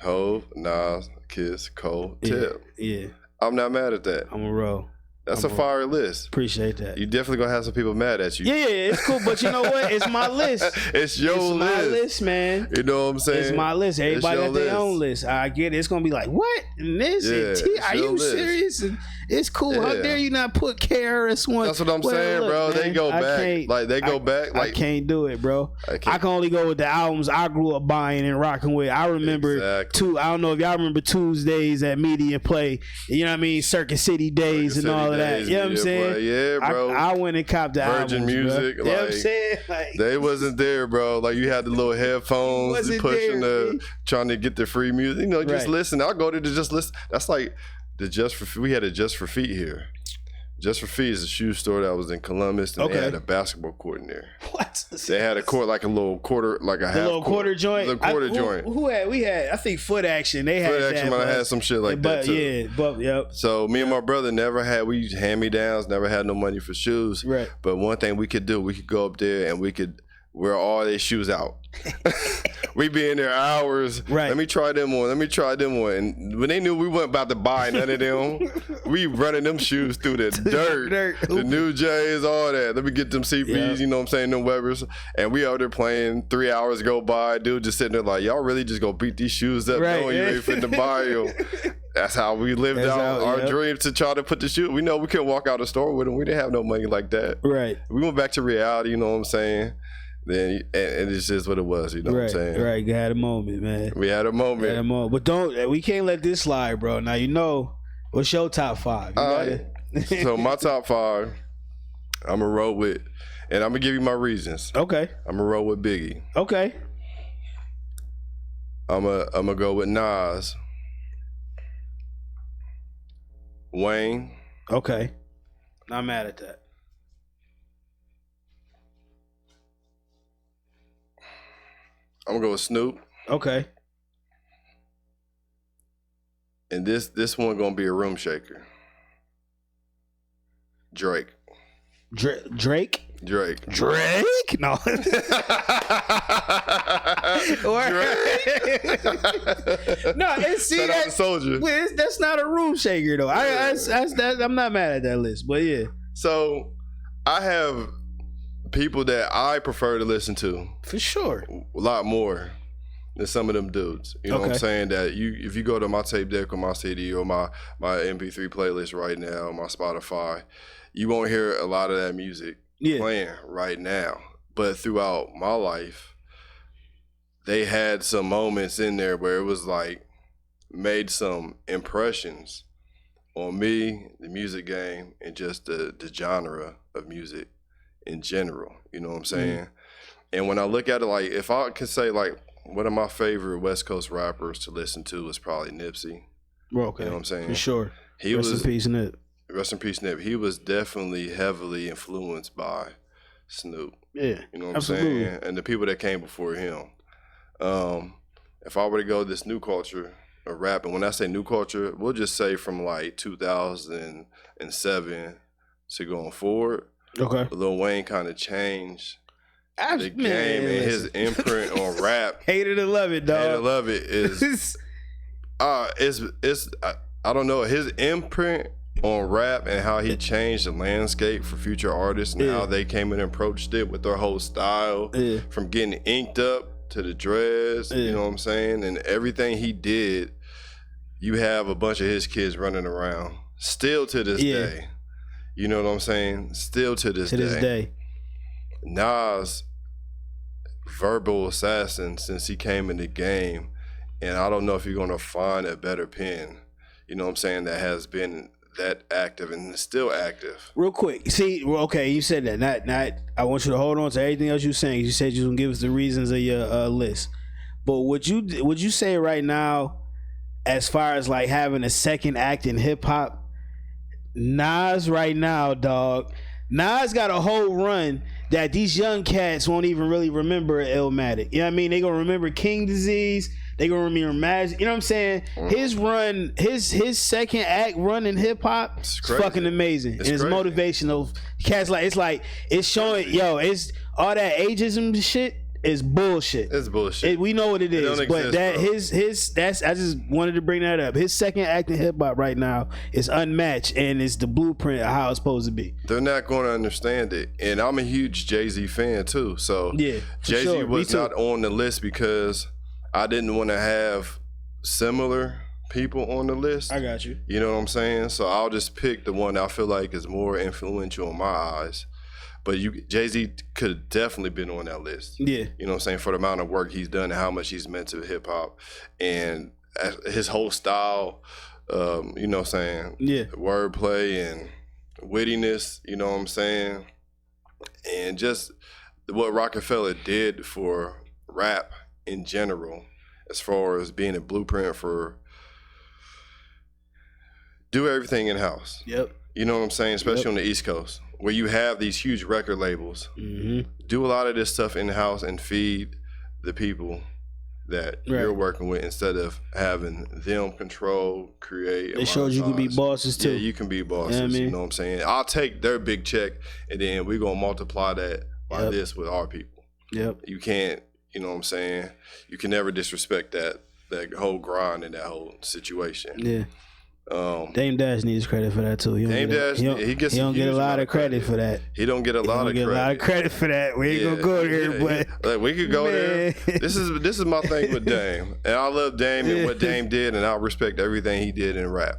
Hove, Nas, Kiss, Cole, Tip. Yeah. I'm not mad at that. I'm a roll. That's a fire list. Appreciate that. You definitely gonna have some people mad at you. Yeah, it's cool. But you know what? It's my list. It's your list. My list, man. You know what I'm saying? It's my list. Everybody got their own list. I get it. It's gonna be like, what? And this? Yeah, Are you serious? And it's cool. How dare you not put KRS-One? That's what I'm saying, look, bro. Man, they go back. Like they go back. Like I can't do it, bro. I can only go with the albums I grew up buying and rocking with. I remember I don't know if y'all remember Tuesdays at Media Play. You know what I mean? Circuit City Days and all of that. You know what I'm saying? Yeah, bro. I went and copped the Virgin albums, Music. Bro. You know what I'm saying? Like, they wasn't there, bro. Like you had the little headphones trying to get the free music. You know, just listen. I'll go to just listen. That's like we had a Just for Feet here. Just for Feet is a shoe store that was in Columbus, and they had a basketball court in there. What? They had a court, like a little quarter, like a half little quarter joint. The quarter joint. Who had? We had. I think Foot Action. They had. Foot Action might have had some shit like that too. Yeah, but yep. So me and my brother never had. We used hand-me-downs. Never had no money for shoes. Right. But one thing we could do, we could go up there and we could wear all their shoes out. We be in there hours. Right. Let me try them on. And when they knew we weren't about to buy none of them, we running them shoes through the dirt. The new J's, all that. Let me get them CPs, you know what I'm saying, them Webbers. And we out there playing, 3 hours go by. Dude just sitting there like, y'all really just gonna beat these shoes up knowing you ain't fit to buy them. That's how we lived out our dream to try to put the shoe. We know we couldn't walk out the store with them. We didn't have no money like that. Right. We went back to reality, you know what I'm saying? Then and it's just what it was, you know what I'm saying? Right, we had a moment, man. We had a moment. But we can't let this slide, bro. Now you know, what's your top 5? So my top 5, I'm gonna roll with, and I'm gonna give you my reasons. Okay. I'm gonna roll with Biggie. Okay. I'm gonna go with Nas, Wayne. Okay. Not mad at that. I'm gonna go with Snoop. Okay. And this one gonna be a room shaker. Drake. Drake? Drake? No. No, Soldier. That's not a room shaker though. I'm not mad at that list, but yeah. So I have people that I prefer to listen to for sure a lot more than some of them dudes. You know what I'm saying? That if you go to my tape deck or my CD or my MP3 playlist right now, my Spotify, you won't hear a lot of that music playing right now. But throughout my life, they had some moments in there where it was like made some impressions on me, the music game, and just the genre of music in general. You know what I'm saying? And when I look at it, like if I could say like one of my favorite West Coast rappers to listen to is probably Nipsey. Well, okay. You know what I'm saying? For sure. Rest in peace, Nip. Rest in peace, Nip. He was definitely heavily influenced by Snoop. Yeah. You know what I'm saying? And the people that came before him. If I were to go this new culture of rap, and when I say new culture, we'll just say from like 2007 to going forward. Okay. Lil Wayne kind of changed the game and his imprint on rap. Hate it or love it, dog. Hate it or love it is I don't know, his imprint on rap and how he changed the landscape for future artists and how they came and approached it with their whole style from getting inked up to the dreads, you know what I'm saying? And everything he did, you have a bunch of his kids running around still to this day. You know what I'm saying? Still to this day. Nas, verbal assassin since he came in the game, and I don't know if you're gonna find a better pen, you know what I'm saying, that has been that active and is still active. Real quick, see, okay, you said that. Not. I want you to hold on to everything else you're saying. You said you was gonna give us the reasons of your list, but would you say right now, as far as like having a second act in hip hop, Nas right now, dog. Nas got a whole run that these young cats won't even really remember Illmatic. You know what I mean? They gonna remember King Disease. They gonna remember Magic. You know what I'm saying? His run, his second act run in hip hop is fucking amazing. And it's motivational. Cats like it's showing, it's all that ageism shit is bullshit. It's bullshit. We know what it is, don't but exist, that bro. that's I just wanted to bring that up. His second act in hip hop right now is unmatched, and it's the blueprint of how it's supposed to be. They're not going to understand it, and I'm a huge Jay-Z fan too. So Yeah, for Jay-Z sure. Me was too. not on the list because I didn't want to have similar people on the list. I got you. You know what I'm saying? So I'll just pick the one I feel like is more influential in my eyes. But Jay-Z could have definitely been on that list. Yeah, You know what I'm saying? For the amount of work he's done and how much he's meant to hip hop and his whole style, you know what I'm saying? yeah, Wordplay and wittiness, you know what I'm saying? And just what Rockefeller did for rap in general, as far as being a blueprint for do everything in house. yep. You know what I'm saying? Especially on the East Coast, where you have these huge record labels. Mm-hmm. Do a lot of this stuff in house and feed the people that Right. you're working with instead of having them control, create. They showed you can be monetize. bosses too. Yeah, you can be bosses. what I mean? You know what I'm saying? I'll take their big check and then we're gonna multiply that by Yep. this with our people. Yep. You can't, you know what I'm saying? You can never disrespect that whole grind and that whole situation. Yeah. Dame Dash needs credit for that too. He don't Dame get a- Dash, he don't, he gets he don't a get a huge lot amount of credit credit for that. He don't get a He lot don't of get credit. a lot of credit for that. We ain't gonna go there, but like we could go there. Man. This is my thing with Dame, and I love Dame and what Dame did, and I respect everything he did in rap.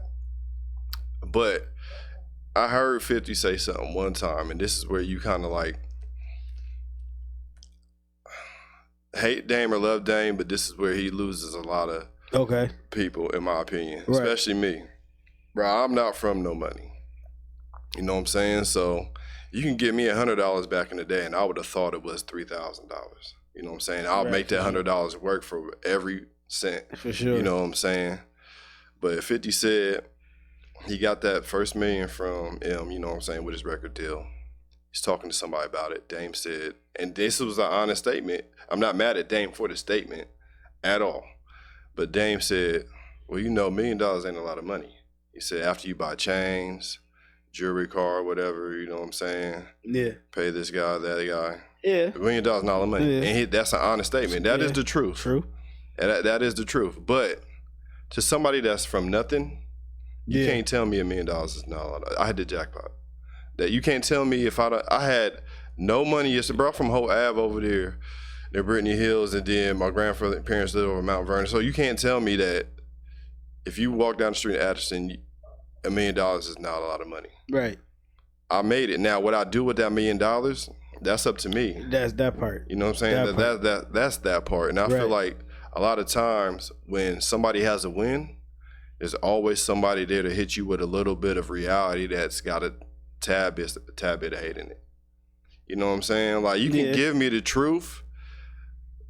But I heard 50 say something one time, and this is where you kind of like hate Dame or love Dame, but this is where he loses a lot of okay. people, in my opinion, Right. especially me. Bro, I'm not from no money. You know what I'm saying? So you can give me $100 back in the day, and I would have thought it was $3,000. You know what I'm saying? I'll Right, make that for sure. $100 work for every cent. For sure. You know what I'm saying? But 50 said he got that first million from M, you know what I'm saying, with his record deal. He's talking to somebody about it. Dame said, and this was an honest statement. I'm not mad at Dame for the statement at all. But Dame said, well, you know, $1 million ain't a lot of money. He said, after you buy chains, jewelry, car, whatever, you know what I'm saying, Yeah. pay this guy, that guy, Yeah. $1 million not a lot of money. Yeah. And that's an honest statement. That is Yeah. the truth. True. And that is the truth. But to somebody that's from nothing, you Yeah. can't tell me $1 million is not a lot. I had the jackpot. That you can't tell me if I had no money. It's bro from Hope Ave over there, near Brittany Hills, and then my grandfather's parents lived over Mount Vernon. So you can't tell me that if you walk down the street in Atchison, $1 million is not a lot of money. Right. I made it. Now, what I do with that $1 million, that's up to me. That's that part. You know what I'm saying? That's that part. And I feel Right. like a lot of times when somebody has a win, there's always somebody there to hit you with a little bit of reality that's got a tad bit of hate in it. You know what I'm saying? Like, you can Yeah. give me the truth,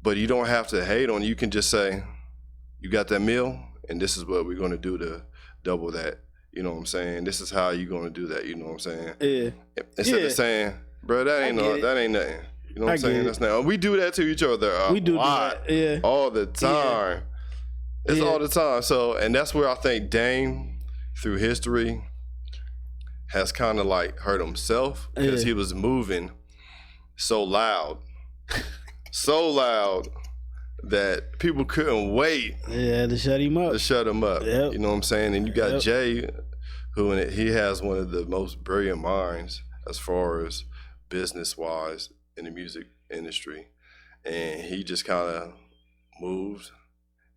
but you don't have to hate on it. You can just say, you got that meal, and this is what we're going to do to double that. You know what I'm saying? This is how you're going to do that. You know what I'm saying? Yeah. Instead Yeah. of saying, bro, that ain't I get it. that ain't nothing. You know what I I'm saying? get it. That's not. We do that to each other a We do lot, that. Yeah. all the time. It's Yeah. all the time. So, and that's where I think Dame, through history, has kind of like hurt himself because Yeah. he was moving so loud, so loud that people couldn't wait Yeah. To shut him up. to shut him up. Yep. You know what I'm saying? And you got Yep. Jay, who he has one of the most brilliant minds as far as business-wise in the music industry. And he just kind of moved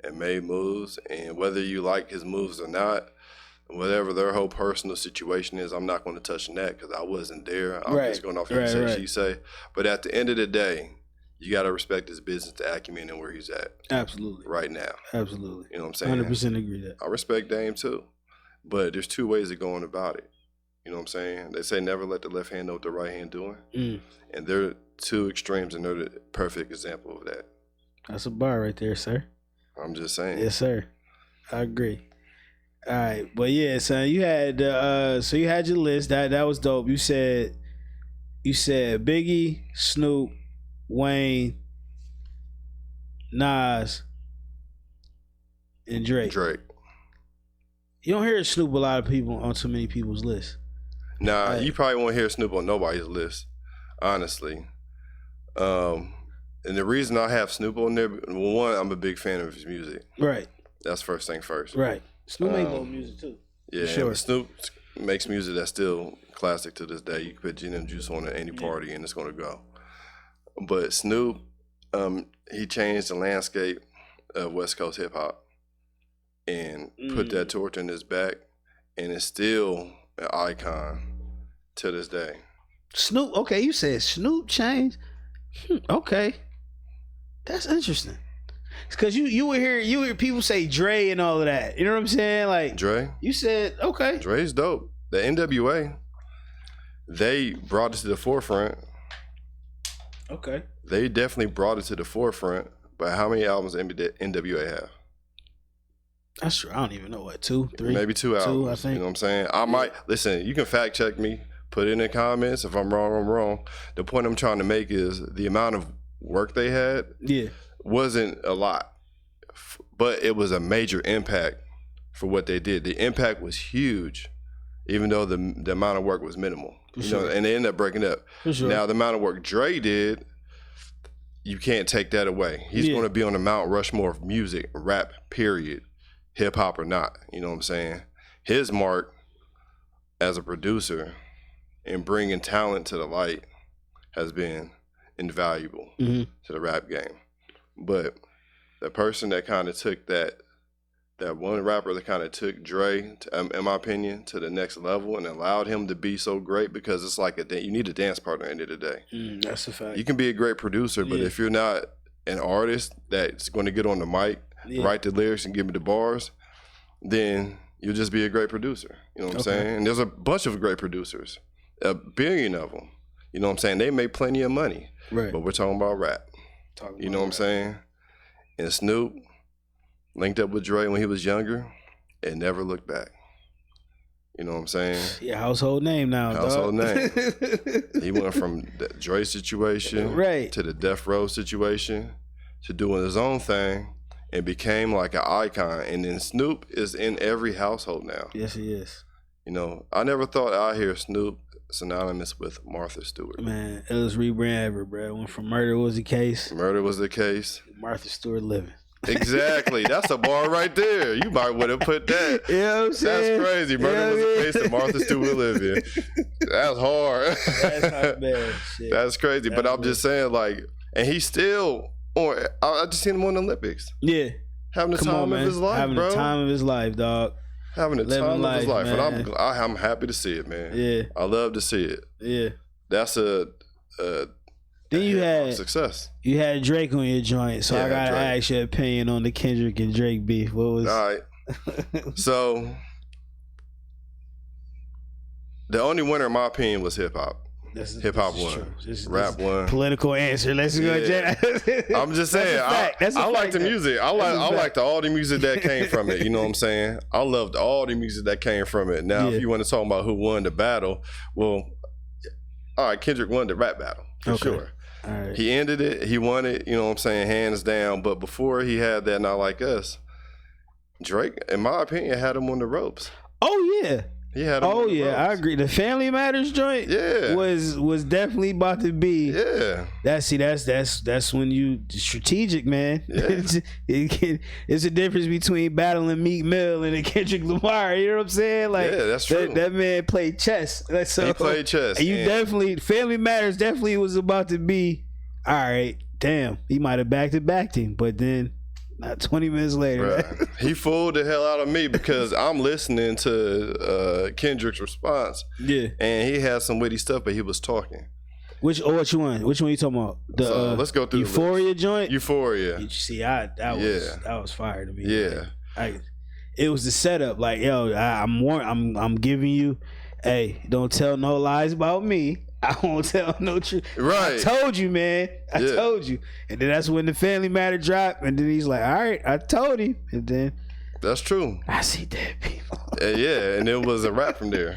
and made moves. And whether you like his moves or not, whatever their whole personal situation is, I'm not going to touch on that because I wasn't there. I'm Right. just going off Right, what he say, right. she say. But at the end of the day, you got to respect his business acumen and where he's at Absolutely. right now. Absolutely. You know what I'm saying? 100% agree with that. I respect Dame too, but there's two ways of going about it. You know what I'm saying? They say never let the left hand know what the right hand doing, Mm. and they're two extremes, and they're the perfect example of that. That's a bar right there, sir. I'm just saying. Yes, sir. I agree. All right, but yeah, son, you had so you had your list. That was dope. You said Biggie, Snoop, Wayne, Nas, and Drake. Drake. You don't hear Snoop a lot of people on too many people's lists. Nah, Right. you probably won't hear Snoop on nobody's list, honestly. And the reason I have Snoop on there, one, I'm a big fan of his music. Right. That's first thing first. Right. Snoop make dope music too. Yeah, sure. Snoop makes music that's still classic to this day. You can put gin and juice on at any party and it's gonna go. But Snoop, he changed the landscape of West Coast hip hop and put that torch in his back, and it's still an icon to this day. Snoop, okay, you said Snoop changed. Okay, that's interesting. Because you would hear people say Dre and all of that. You know what I'm saying? Like Dre, you said, okay, Dre's dope. The NWA, they brought it to the forefront. Okay, They definitely brought it to the forefront. But how many albums did NWA have? that's true. I don't even know what 2, 3, Maybe 2 albums. I think. You know what I'm saying? I might listen. You can fact check me. Put it in the comments. If I'm wrong, I'm wrong. The point I'm trying to make is the amount of work they had wasn't a lot, but it was a major impact for what they did. The impact was huge, even though the amount of work was minimal. You know, and they ended up breaking up. Now the amount of work Dre did, you can't take that away. He's going to be on the Mount Rushmore of music, rap, period, hip hop or not. You know what I'm saying? His mark as a producer and bringing talent to the light has been invaluable to the rap game. But the person that kind of took that one rapper that kind of took Dre, in my opinion, to the next level and allowed him to be so great, because it's like you need a dance partner at the end of the day. That's a fact. You can be a great producer, but if you're not an artist that's going to get on the mic, write the lyrics and give me the bars, then you'll just be a great producer. You know what I'm saying? And there's a bunch of great producers, a billion of them. You know what I'm saying? They make plenty of money, but we're talking about rap. You know what I'm saying? And Snoop linked up with Dre when he was younger and never looked back. You know what I'm saying? Yeah, household name now. Household name. He went from the Dre situation to the Death Row situation to doing his own thing and became like an icon. And then Snoop is in every household now. Yes, he is. You know, I never thought I'd hear Snoop synonymous with Martha Stewart. Man, illest rebrand ever, bro. Went from Murder Was the Case. Murder Was the Case. Martha Stewart Living. Exactly. That's a bar right there. You might would have put that. You know what I'm saying? That's crazy. Murder Was the Case that Martha Stewart lived in. That's hard. That's hard, man. Shit. That's crazy. But I'm just saying, like, and he's still on. I just seen him on the Olympics. Yeah. Having the time of his life, Having bro. the time of his life, dog. Having the time of his life. Man. And I'm happy to see it, man. Yeah. I love to see it. Yeah. That's then you had success. You had Drake on your joint, so I gotta ask your opinion on the Kendrick and Drake beef. What was? All right. So the only winner, in my opinion, was hip hop. Hip hop won. Rap won. Political answer. Let's go. I'm just saying. I like the music. I liked all the music that came from it. You know what I'm saying? I loved all the music that came from it. Now, if you want to talk about who won the battle, well, all right, Kendrick won the rap battle for sure. All right. He ended it. He won it. You know what I'm saying? Hands down. But before he had that, Not Like Us, Drake, in my opinion, had him on the ropes. Oh yeah. He had him on the ropes. I agree. The Family Matters joint, was definitely about to be. Yeah. That's when you strategic, man. Yeah. It's a difference between battling Meek Mill and Kendrick Lamar. You know what I'm saying? Like, yeah, that's true. That man played chess. So, he played chess. And you definitely, Family Matters definitely was about to be. All right, damn, he might have backed him, but then. Not 20 minutes later. Right. He fooled the hell out of me because I'm listening to Kendrick's response. Yeah. And he had some witty stuff, but he was talking. Which one? Which one you talking about? Let's go through Euphoria joint? Euphoria. You see, that was fire to me. Yeah. Like, it was the setup. Like, yo, I'm giving you, hey, don't tell no lies about me. I won't tell no truth. Right. I told you, man. I told you. And then that's when the Family Matter dropped. And then he's like, all right, I told him. And then. That's true. I see dead people. Yeah. And it was a wrap from there.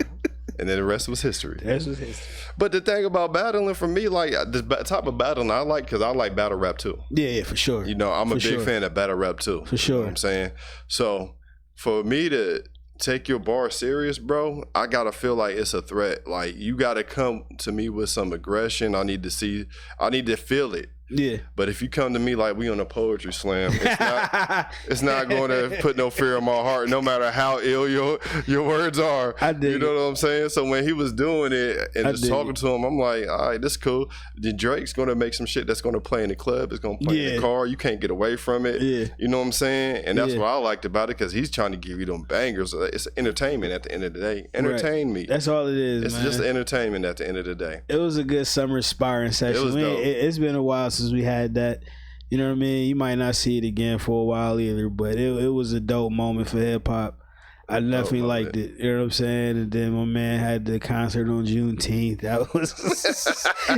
And then the rest was history. The rest was history. But the thing about battling for me, like this type of battling I like, because I like battle rap too. Yeah, for sure. You know, I'm a big fan of battle rap too. For sure. You know what I'm saying? So for me to take your bar serious, bro, I gotta feel like it's a threat. Like, you gotta come to me with some aggression. I need to feel it. Yeah. But if you come to me like we on a poetry slam, it's not going to put no fear in my heart, no matter how ill your words are. I dig You know what I'm saying? So when he was doing it and just talking it. to him, I'm like, all right, this is cool. Then Drake's going to make some shit that's going to play in the club. It's going to play in the car. You can't get away from it. Yeah. You know what I'm saying? And that's what I liked about it, because he's trying to give you them bangers. It's entertainment at the end of the day. Entertain me. That's all it is, It's man. just entertainment at the end of the day. It was a good summer sparring session. It was dope. It's been a while since we had that. You know what I mean? You might not see it again for a while either, but it was a dope moment for hip hop. I definitely liked it. You know what I'm saying? And then my man had the concert on Juneteenth.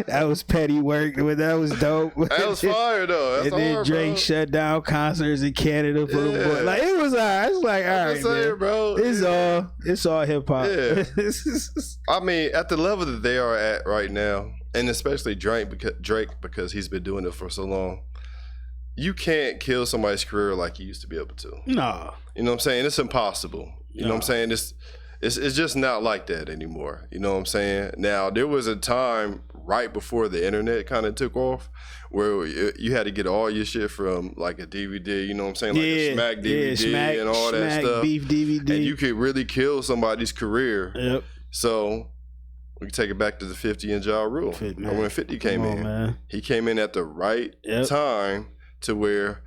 That was petty work, but that was dope. That was fire though. That's and then hard, Drake bro. shut down concerts in Canada for the boy. Like it was alright. It's like all right, man. Bro. It's all hip hop. Yeah. I mean, at the level that they are at right now, and especially Drake because he's been doing it for so long, you can't kill somebody's career like you used to be able to. No. You know what I'm saying? It's impossible. You know what I'm saying? It's just not like that anymore. You know what I'm saying? Now, there was a time right before the internet kind of took off where you had to get all your shit from like a DVD, you know what I'm saying? Like a Smack DVD and all that stuff. Beef DVD. And you could really kill somebody's career. Yep. So we can take it back to the 50 and Ja Rule. When 50 came in, man. he came in at the right time to where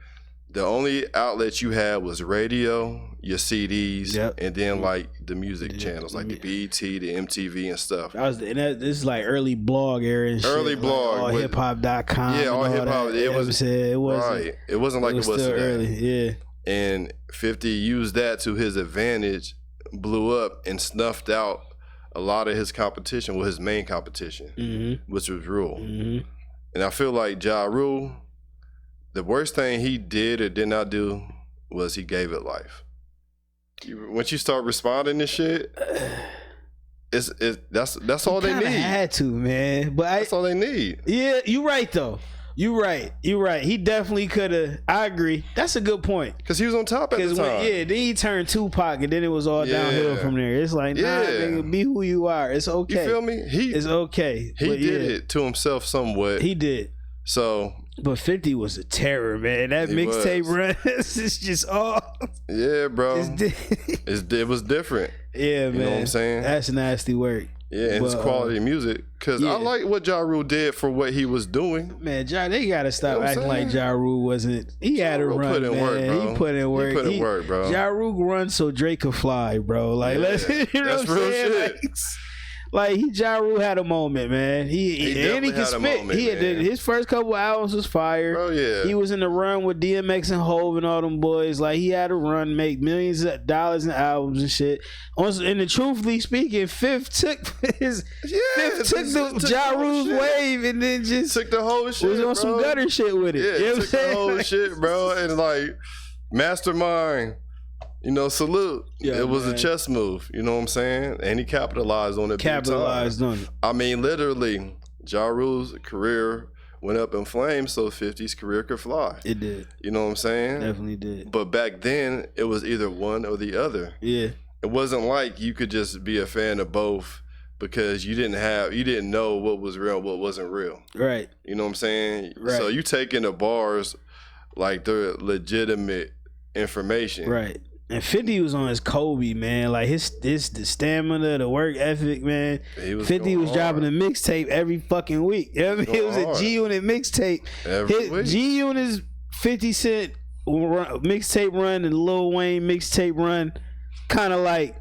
the only outlet you had was radio, your CDs, and then like the music channels, like the BET, the MTV and stuff. This is like early blog era and shit. Early blog. Like allhiphop.com. Yeah, all hip hop. It wasn't. It wasn't like it was still today. Early, yeah. And 50 used that to his advantage, blew up and snuffed out a lot of his competition, his main competition, which was Rule. And I feel like Ja Rule, the worst thing he did or did not do was he gave it life. Once you start responding to shit, that's all they need. Had to, man. But that's all they need. Yeah, you right though. You right. He definitely could have. I agree. That's a good point. Because he was on top at the time. Then he turned Tupac, and then it was all downhill from there. It's like, nah, nigga, be who you are. It's okay. You feel me? It's okay. He did it to himself somewhat. He did. So. But 50 was a terror, man. That mixtape run is just all. Yeah, bro. It was different. Yeah, man. You know what I'm saying? That's nasty work. Yeah, and it's quality music. Because I like what Ja Rule did for what he was doing. Man, they got to stop acting like Ja Rule wasn't. He had to run, put in man. Work, bro. He put in work. He put in work, bro. Ja Rule run so Drake could fly, bro. Like, let's, you know that's what I'm real saying? shit. Like Ja Rule had a moment, man. He could spit. His first couple albums was fire. Oh yeah. He was in the run with DMX and Hov and all them boys. Like he had a run, make millions of dollars in albums and shit. And truthfully speaking, Fifth took the Ja Rule's wave and then just took the whole shit. Was on some gutter shit with it. Yeah, you know took the whole shit, bro. And like Mastermind. You know, salute. Yeah, it was man. a chess move. You know what I'm saying? And he capitalized on it. On it. I mean, literally, Ja Rule's career went up in flames, so 50's career could fly. It did. You know what I'm saying? Definitely did. But back then, it was either one or the other. Yeah. It wasn't like you could just be a fan of both because you didn't know what was real, what wasn't real. Right. You know what I'm saying? Right. So you taking the bars like they're legitimate information. Right. And 50 was on his Kobe, man. Like the stamina, the work ethic, man. 50 was dropping a mixtape every fucking week. You know what I mean? It was a G-Unit mixtape. Every week. G-Unit's 50 Cent mixtape run and Lil Wayne mixtape run, kind of like.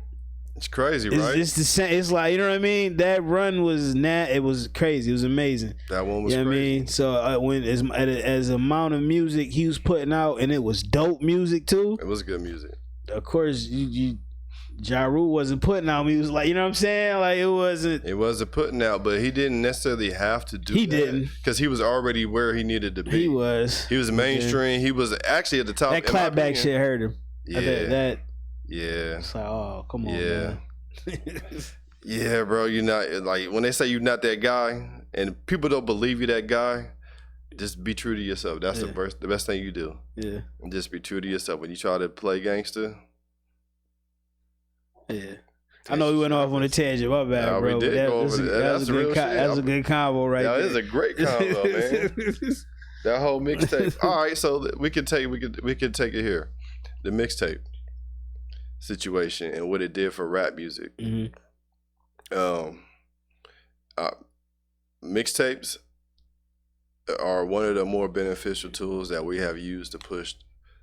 It's crazy, right? It's the same. It's like, you know what I mean? That run was it was crazy. It was amazing. That one was crazy. You know what I mean? So when as amount of music he was putting out, and it was dope music too. It was good music. Of course, Ja Rule wasn't putting out music, like, you know what I'm saying? Like it wasn't. It wasn't putting out, but he didn't necessarily have to do. He didn't, because he was already where he needed to be. He was mainstream. He was actually at the top. That clapback shit hurt him. Yeah. Yeah. It's like, oh, come on, man. Yeah, bro. You're not, like, when they say you're not that guy, and people don't believe you that guy. Just be true to yourself. That's the best thing you do. Yeah. And just be true to yourself. When you try to play gangster. Yeah. I know we went off on a tangent. My bad, bro. We did go over that. That's a good That's a good combo right there. That is a great combo, man. That whole mixtape. All right, so we could take it here. The mixtape situation and what it did for rap music. Mixtapes are one of the more beneficial tools that we have used to push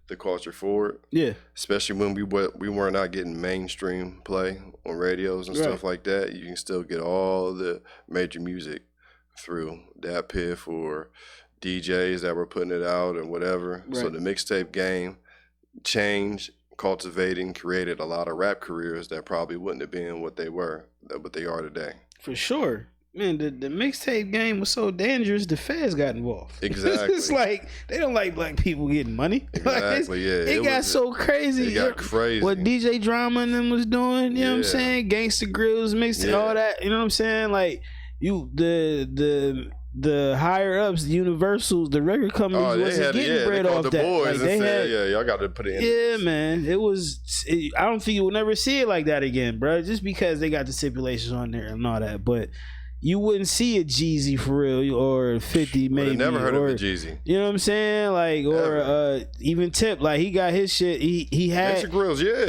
the culture forward. Yeah. Especially when we were not getting mainstream play on radios and stuff like that. You can still get all the major music through that Piff or DJs that were putting it out or whatever. Right. So the mixtape game changed, cultivating, created a lot of rap careers that probably wouldn't have been what they are today. For sure. Man, the mixtape game was so dangerous, the feds got involved. Exactly. It's like, they don't like black people getting money. Exactly, It got so crazy. It got crazy. What DJ Drama and them was doing, you know what I'm saying? Gangsta Grills, mixtape, all that, you know what I'm saying? Like, the higher ups, the Universals, the record companies wasn't getting bread off that. Boys like they had, y'all got to put it in. Yeah, man. I don't think you will never see it like that again, bro. Just because they got the stipulations on there and all that, but you wouldn't see a Jeezy for real or 50 maybe. Never heard of a Jeezy. You know what I'm saying? Like or even Tip, like he got his shit. He had Extra Grills, yeah.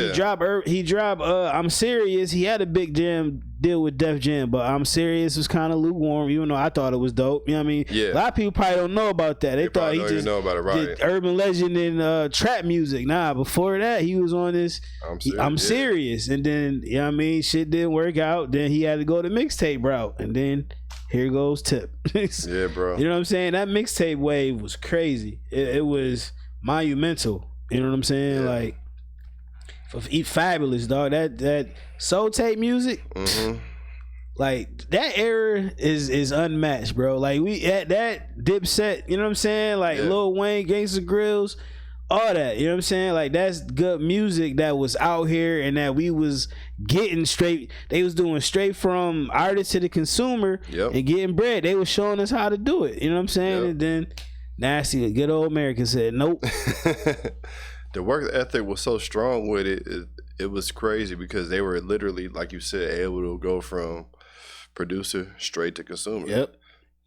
He dropped I'm Serious. He had a big jam deal with Def Jam, but I'm Serious was kind of lukewarm, even though I thought it was dope. You know what I mean? Yeah. A lot of people probably don't know about that. They thought he just know about it, right? Did urban legend and trap music. Nah, before that he was on this I'm Serious. And then, you know what I mean, shit didn't work out. Then he had to go the mixtape route. And then here goes Tip. Yeah, bro. You know what I'm saying? That mixtape wave was crazy. It was monumental. You know what I'm saying? Yeah. Like, fabulous, dog. That soul tape music, like that era is unmatched, bro. Like we at that Dipset, you know what I'm saying? Like Lil Wayne, Gangsta Grills, all that. You know what I'm saying? Like that's good music that was out here and that we was getting straight. They was doing straight from artist to the consumer and getting bread. They was showing us how to do it. You know what I'm saying? And then Nasty, good old America said nope. The work ethic was so strong with it. It was crazy because they were literally, like you said, able to go from producer straight to consumer. Yep.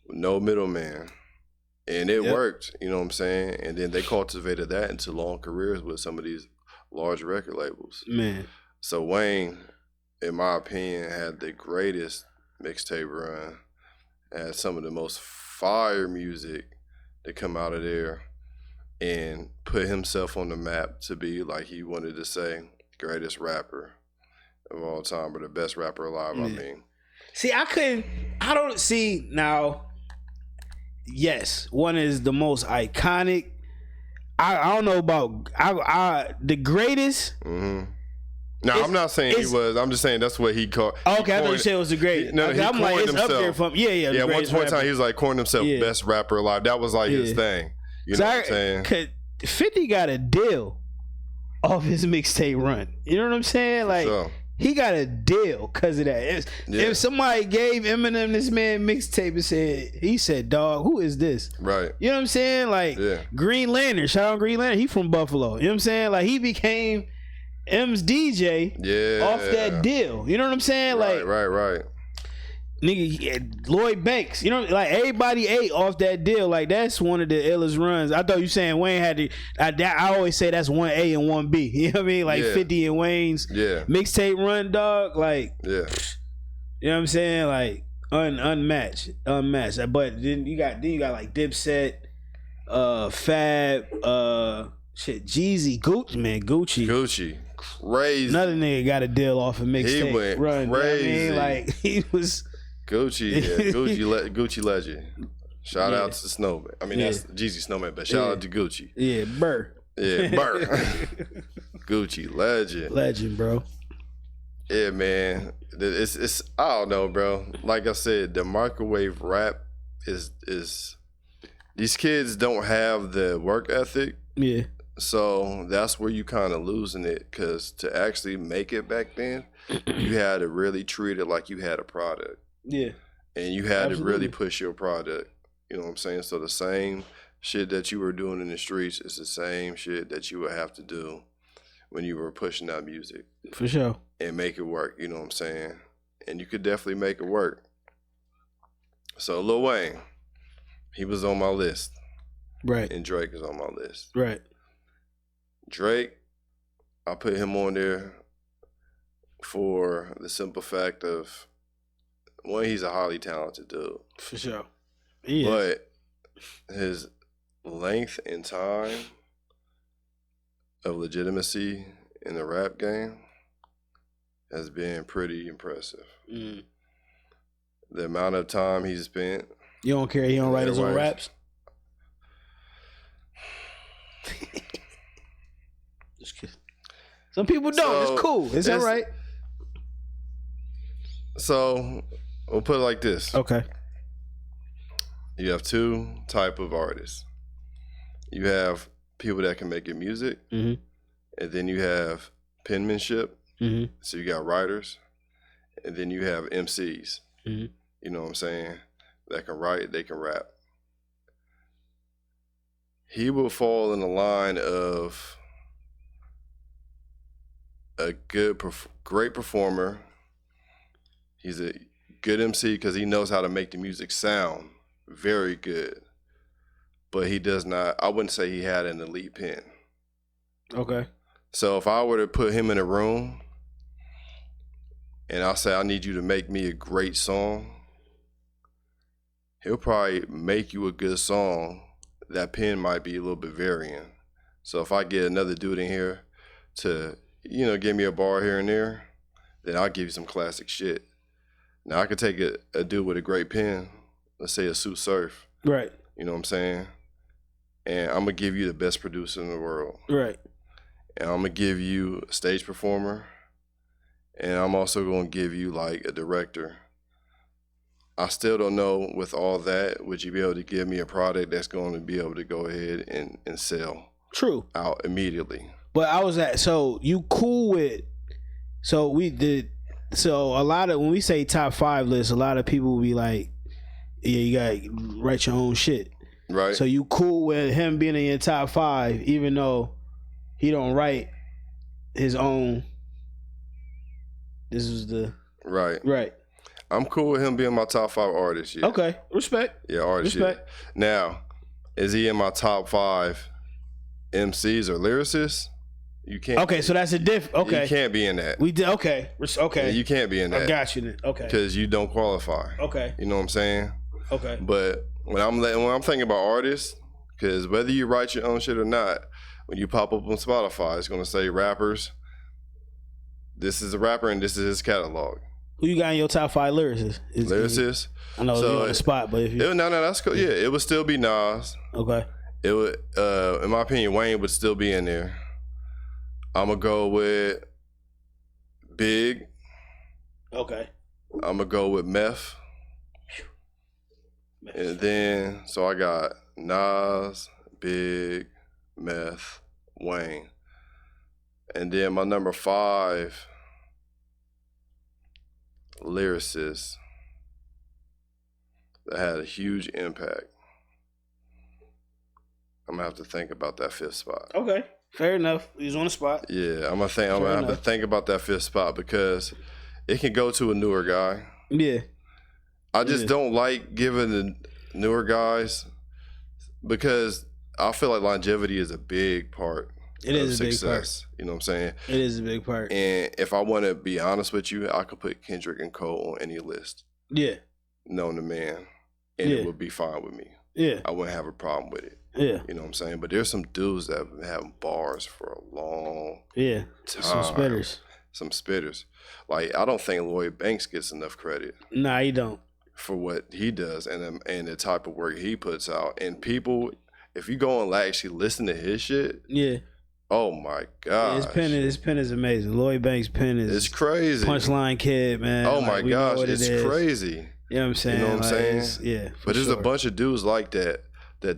No middleman. And it worked, you know what I'm saying? And then they cultivated that into long careers with some of these large record labels. Man. So Wayne, in my opinion, had the greatest mixtape run. Had some of the most fire music that come out of there. And put himself on the map to be, like he wanted to say, greatest rapper of all time, or the best rapper alive, I mean. See, I don't see now, yes, one is the most iconic. I don't know about the greatest. Mm-hmm. No, I'm not saying he was. I'm just saying that's what he called. Okay, I thought you said it was the greatest. No, I'm like, it's himself. up there from, Yeah, one time he was like calling himself best rapper alive. That was like his thing. You know what I'm saying? 'Cause 50 got a deal off his mixtape run. You know what I'm saying? Like, he got a deal because of that. If somebody gave Eminem this man mixtape and he said, dog, who is this? Right. You know what I'm saying? Like, Green Lantern, shout out Green Lantern, he from Buffalo. You know what I'm saying? Like, he became M's DJ off that deal. You know what I'm saying? Right. Nigga, Lloyd Banks, you know, like everybody ate off that deal. Like that's one of the illest runs. I thought you saying Wayne had to. I always say that's 1A and 1B. You know what I mean? Like 50 and Wayne's mixtape run, dog. Like, you know what I'm saying? Like unmatched. But then you got like Dipset, Fab, Jeezy, Gucci. Crazy. Another nigga got a deal off a mixtape. He went run. crazy. You know what I mean? Like he was. Gucci legend. Shout out to Snowman. I mean, that's Jeezy Snowman, but shout out to Gucci. Yeah, Burr. Gucci legend, bro. Yeah, man. It's I don't know, bro. Like I said, the microwave rap is these kids don't have the work ethic. Yeah. So that's where you kind of losing it, because to actually make it back then, you had to really treat it like you had a product. Yeah. And you had to really push your product. You know what I'm saying? So the same shit that you were doing in the streets is the same shit that you would have to do when you were pushing out music. For sure. And make it work, you know what I'm saying? And you could definitely make it work. So Lil Wayne, he was on my list. Right. And Drake is on my list. Right. Drake, I put him on there for the simple fact of, one, he's a highly talented dude. For sure. He is. But his length and time of legitimacy in the rap game has been pretty impressive. Mm. The amount of time he's spent. You don't care he don't write his own raps? Just kidding. Some people don't. It's cool. It's all right. So we'll put it like this. Okay. You have two type of artists. You have people that can make your music, Mm-hmm. and then you have penmanship. Mm-hmm. So you got writers, and then you have MCs. Mm-hmm. You know what I'm saying? That can write, they can rap. He will fall in the line of a great performer. He's a good MC because he knows how to make the music sound very good. But he does not, I wouldn't say he had an elite pen. Okay. So if I were to put him in a room and I say, I need you to make me a great song, he'll probably make you a good song. That pen might be a little bit varying. So if I get another dude in here to, give me a bar here and there, then I'll give you some classic shit. Now I could take a dude with a great pen, let's say a Sue Surf. Right. You know what I'm saying? And I'm gonna give you the best producer in the world. Right. And I'm gonna give you a stage performer. And I'm also gonna give you like a director. I still don't know with all that, would you be able to give me a product that's going to be able to go ahead and sell True. out immediately? But I was so you cool with, so a lot of, when we say top 5 list, a lot of people will be like, yeah, you gotta write your own shit. Right. So you cool with him being in your top 5, even though he don't write his own. This is the right. I'm cool with him being my top 5 artist. Yeah. Okay, respect. Yeah, artist. Respect. Yeah. Now, is he in my top 5 MCs or lyricists? You can't. Okay, so that's a okay. You can't be in that. We did okay. Okay. Yeah, you can't be in that. I got you then. Okay. Because you don't qualify. Okay. You know what I'm saying? Okay. But when I'm thinking about artists, because whether you write your own shit or not, when you pop up on Spotify, it's gonna say rappers. This is a rapper and this is his catalog. Who you got in your top 5 lyricists? Lyricists? I know you're on the spot, but if you... No, that's cool. Yeah, it would still be Nas. Okay. It would, in my opinion, Wayne would still be in there. I'm gonna go with Big. Okay. I'm gonna go with Meth. And then, so I got Nas, Big, Meth, Wayne. And then my number 5 lyricist that had a huge impact. I'm gonna have to think about that 5th spot. Okay, fair enough. He's on the spot. Yeah, I'm gonna have to think about that 5th spot because it can go to a newer guy. Yeah. I just don't like giving the newer guys because I feel like longevity is a big part of success. You know what I'm saying? It is a big part. And if I want to be honest with you, I could put Kendrick and Cole on any list. Yeah. Known to man. And it would be fine with me. Yeah. I wouldn't have a problem with it. Yeah. You know what I'm saying? But there's some dudes that have been having bars for a long time. Some spitters. Like, I don't think Lloyd Banks gets enough credit. Nah, he don't. For what he does and the type of work he puts out. And people, if you go and actually listen to his shit, yeah. Oh my God. His pen is amazing. Lloyd Banks' pen is it's crazy. Punchline Kid, man. Oh my gosh, it's crazy. You know what I'm saying? You know what I'm saying? Yeah. But there's a bunch of dudes like that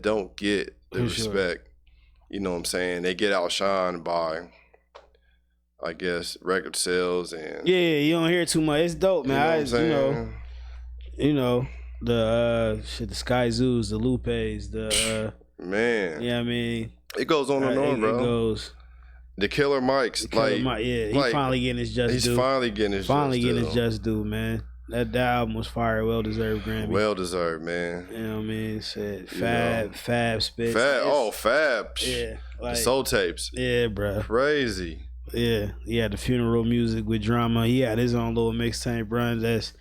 don't get the respect. You know what I'm saying? They get outshined by, I guess, record sales and yeah, you don't hear too much. It's dope, man. You know, the Sky Zoos, the Lupes, the man. Yeah, I mean, it goes on and on, bro. It goes. The Killer Mike's He's finally getting his just due. He's finally getting his just due, man. That album was fire. Well deserved Grammy. Well deserved, man. You know what I mean? Said You Fab spit. Fab. Yeah. The soul tapes. Yeah, bro. Crazy. Yeah. He had the funeral music with drama. He had his own little mixtape runs. There's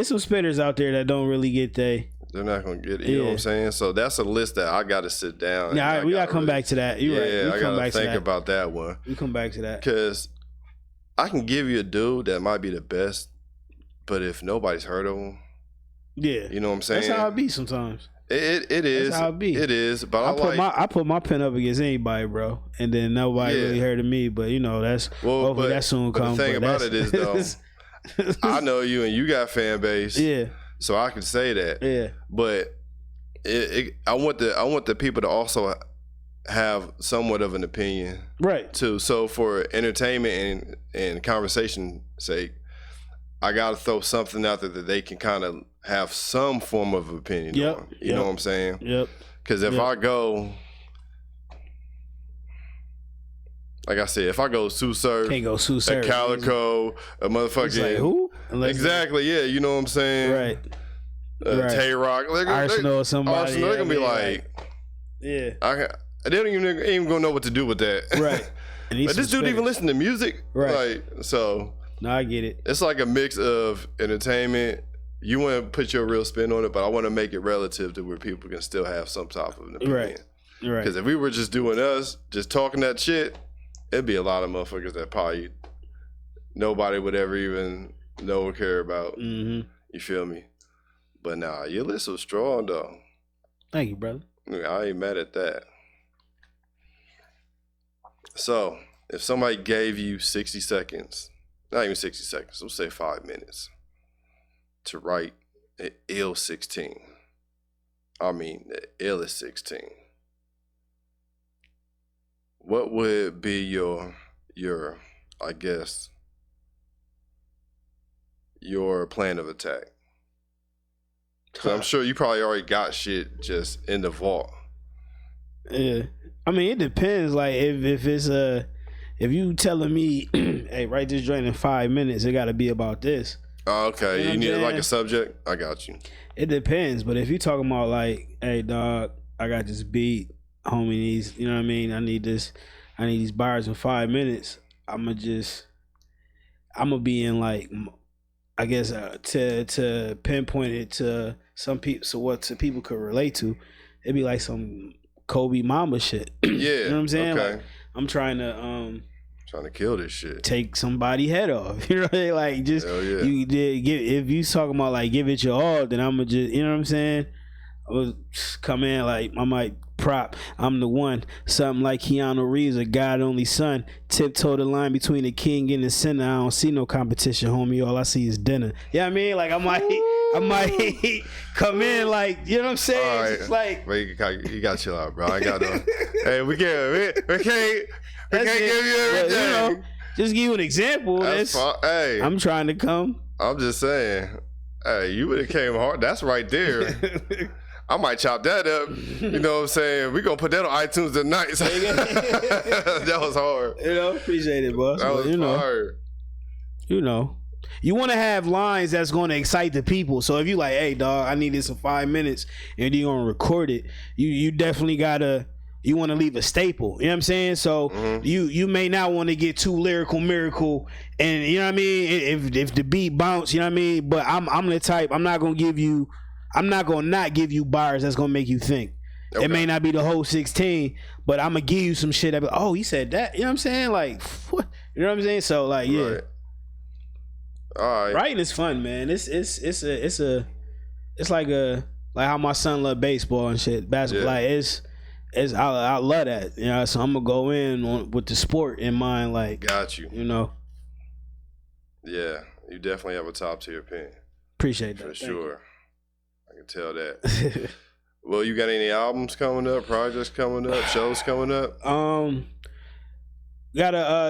some spitters out there that don't really get they. They're not gonna get it. You know what I'm saying? So that's a list that I got to sit down. Yeah, we gotta come back to that. You're right. Yeah, I gotta think about that one. We come back to that because I can give you a dude that might be the best, but if nobody's heard of him, yeah, you know what I'm saying. That's how it be sometimes. It is. That's how it be. It is. But I put my pen up against anybody, bro, and then nobody really heard of me. But you know hopefully that soon comes. The thing about it is though, I know you and you got fan base. Yeah. So I can say that. Yeah. But I want the people to also have somewhat of an opinion. Right. Too. So for entertainment and conversation sake, I gotta throw something out there that they can kind of have some form of opinion on. You know what I'm saying? Yep. Because if I go, like I said, if I go Sue Surf, can't go Sue Surf, a Calico, a motherfucking it's like, who? Exactly, yeah, you know what I'm saying? Right. Tay Rock, Arsenal or somebody. Arsenal, they're gonna be like, yeah. They don't even gonna know what to do with that. Right. But this dude even listen to music. Right. Like, so. No, I get it. It's like a mix of entertainment. You want to put your real spin on it, but I want to make it relative to where people can still have some type of an opinion. Right. Because if we were just doing us, just talking that shit, it'd be a lot of motherfuckers that probably nobody would ever even know or care about. Mm-hmm. You feel me? But nah, your list was strong though. Thank you, brother. I ain't mad at that. So, if somebody gave you 60 seconds, not even 60 seconds, we'll say 5 minutes, to write an ill 16. I mean, the illest 16. What would be your I guess, your plan of attack? Because I'm sure you probably already got shit just in the vault. Yeah. I mean, it depends. Like, if it's if you telling me, hey, write this joint in 5 minutes, it got to be about this. Oh, okay. You know you need like a subject? I got you. It depends. But if you talking about like, hey, dog, I got this beat, homie needs, you know what I mean? I need these bars in 5 minutes. I'm going to be in like, I guess, to pinpoint it to some people, so people could relate to, it'd be like some Kobe Mama shit. Yeah. You know what I'm saying? Okay. Like, I'm trying to kill this shit. Take somebody head off. You know what I mean? Like, just you did if you talking about like give it your all, then I'ma just, you know what I'm saying? I would come in like I might prop. I'm the one. Something like Keanu Reeves, a God only son. Tiptoe the line between the king and the sinner. I don't see no competition, homie. All I see is dinner. You know what I mean? Like I might come in like, you know what I'm saying? All right. Just like, but you got to chill out, bro. I got no. Hey, we can't give you everything. You know, just give you an example. That's fine. Hey, I'm trying to come. I'm just saying. Hey, you would have came hard. That's right there. I might chop that up. You know what I'm saying? We're going to put that on iTunes tonight. That was hard. You know, appreciate it, boss. That was hard. You know. You want to have lines that's going to excite the people. So if you like, hey, dog, I need this in 5 minutes, and you're going to record it, you definitely got to, you want to leave a staple. You know what I'm saying? So you may not want to get too lyrical, miracle, and you know what I mean? If the beat bounce, you know what I mean? But I'm the type, I'm not going to not give you bars that's going to make you think. Okay. It may not be the whole 16, but I'm going to give you some shit that, oh, he said that. You know what I'm saying? Like, what? You know what I'm saying? So, like, yeah. Right. All right. Writing is fun, man. It's like how my son love baseball and shit, basketball. Yeah. Like I love that. You know, so I'm gonna go in with the sport in mind. Like, got you. You know. Yeah, you definitely have a top tier pen. Appreciate that for sure. I can tell that. Well, you got any albums coming up, projects coming up, shows coming up?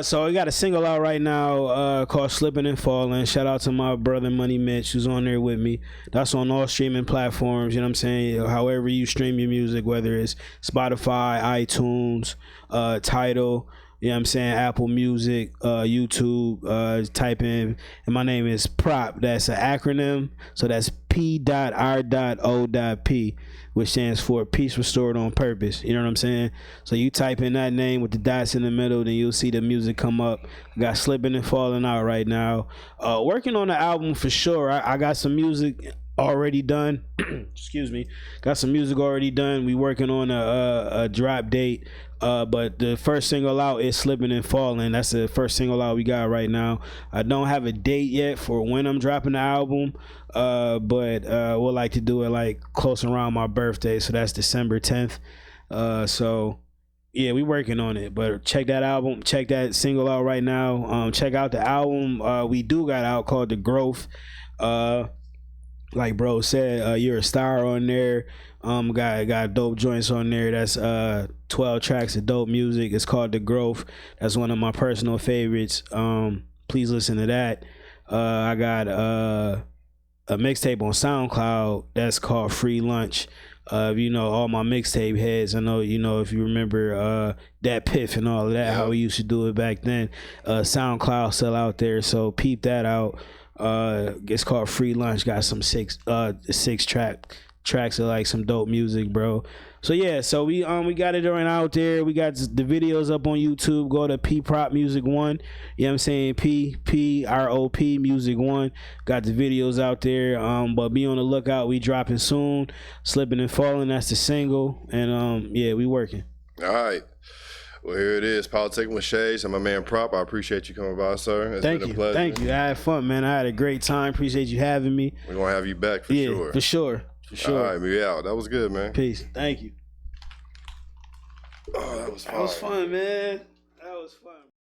So we got a single out right now called Slipping and Falling. Shout out to my brother Money Mitch, who's on there with me. That's on all streaming platforms, you know what I'm saying? However you stream your music, whether it's Spotify, iTunes, Tidal, You know what I'm saying? Apple Music, YouTube, type in, and my name is P.R.O.P. That's an acronym. So that's P.R.O.P, which stands for Peace Restored on Purpose. You know what I'm saying? So you type in that name with the dots in the middle, then you'll see the music come up. Got Slipping and Falling out right now. Working on the album for sure. I got some music already done. Excuse me. Got some music already done. We working on a drop date. But the first single out is Slipping and Falling. That's the first single out we got right now. I don't have a date yet for when I'm dropping the album. But we'll like to do it like close around my birthday. So that's December 10th. So yeah, we working on it. But check that single out right now. Check out the album we do got out called The Growth. Like bro said, You're a Star on there. Got dope joints on there. That's 12 tracks of dope music. It's called The Growth. That's one of my personal favorites. Please listen to that. I got a mixtape on SoundCloud that's called Free Lunch. You know, all my mixtape heads, I know, you know, if you remember that Piff and all of that, how we used to do it back then. SoundCloud still out there, so peep that out. It's called Free Lunch. Got some six tracks of like some dope music, bro. So yeah, so we got it right out there. We got the videos up on YouTube. Go to P.R.O.P Music 1. You know what I'm saying? P.R.O.P Music 1. Got the videos out there. But be on the lookout. We dropping soon. Slipping and Falling, that's the single. And yeah, we working. All right. Well, here it is, Politic'n with Shades and my man P.R.O.P. I appreciate you coming by, sir. It's been a pleasure. Thank you. I had fun, man. I had a great time. Appreciate you having me. We're going to have you back for sure. For sure. All right, we out. That was good, man. Peace. Thank you. Oh, that was fun. That was fun, man. That was fun.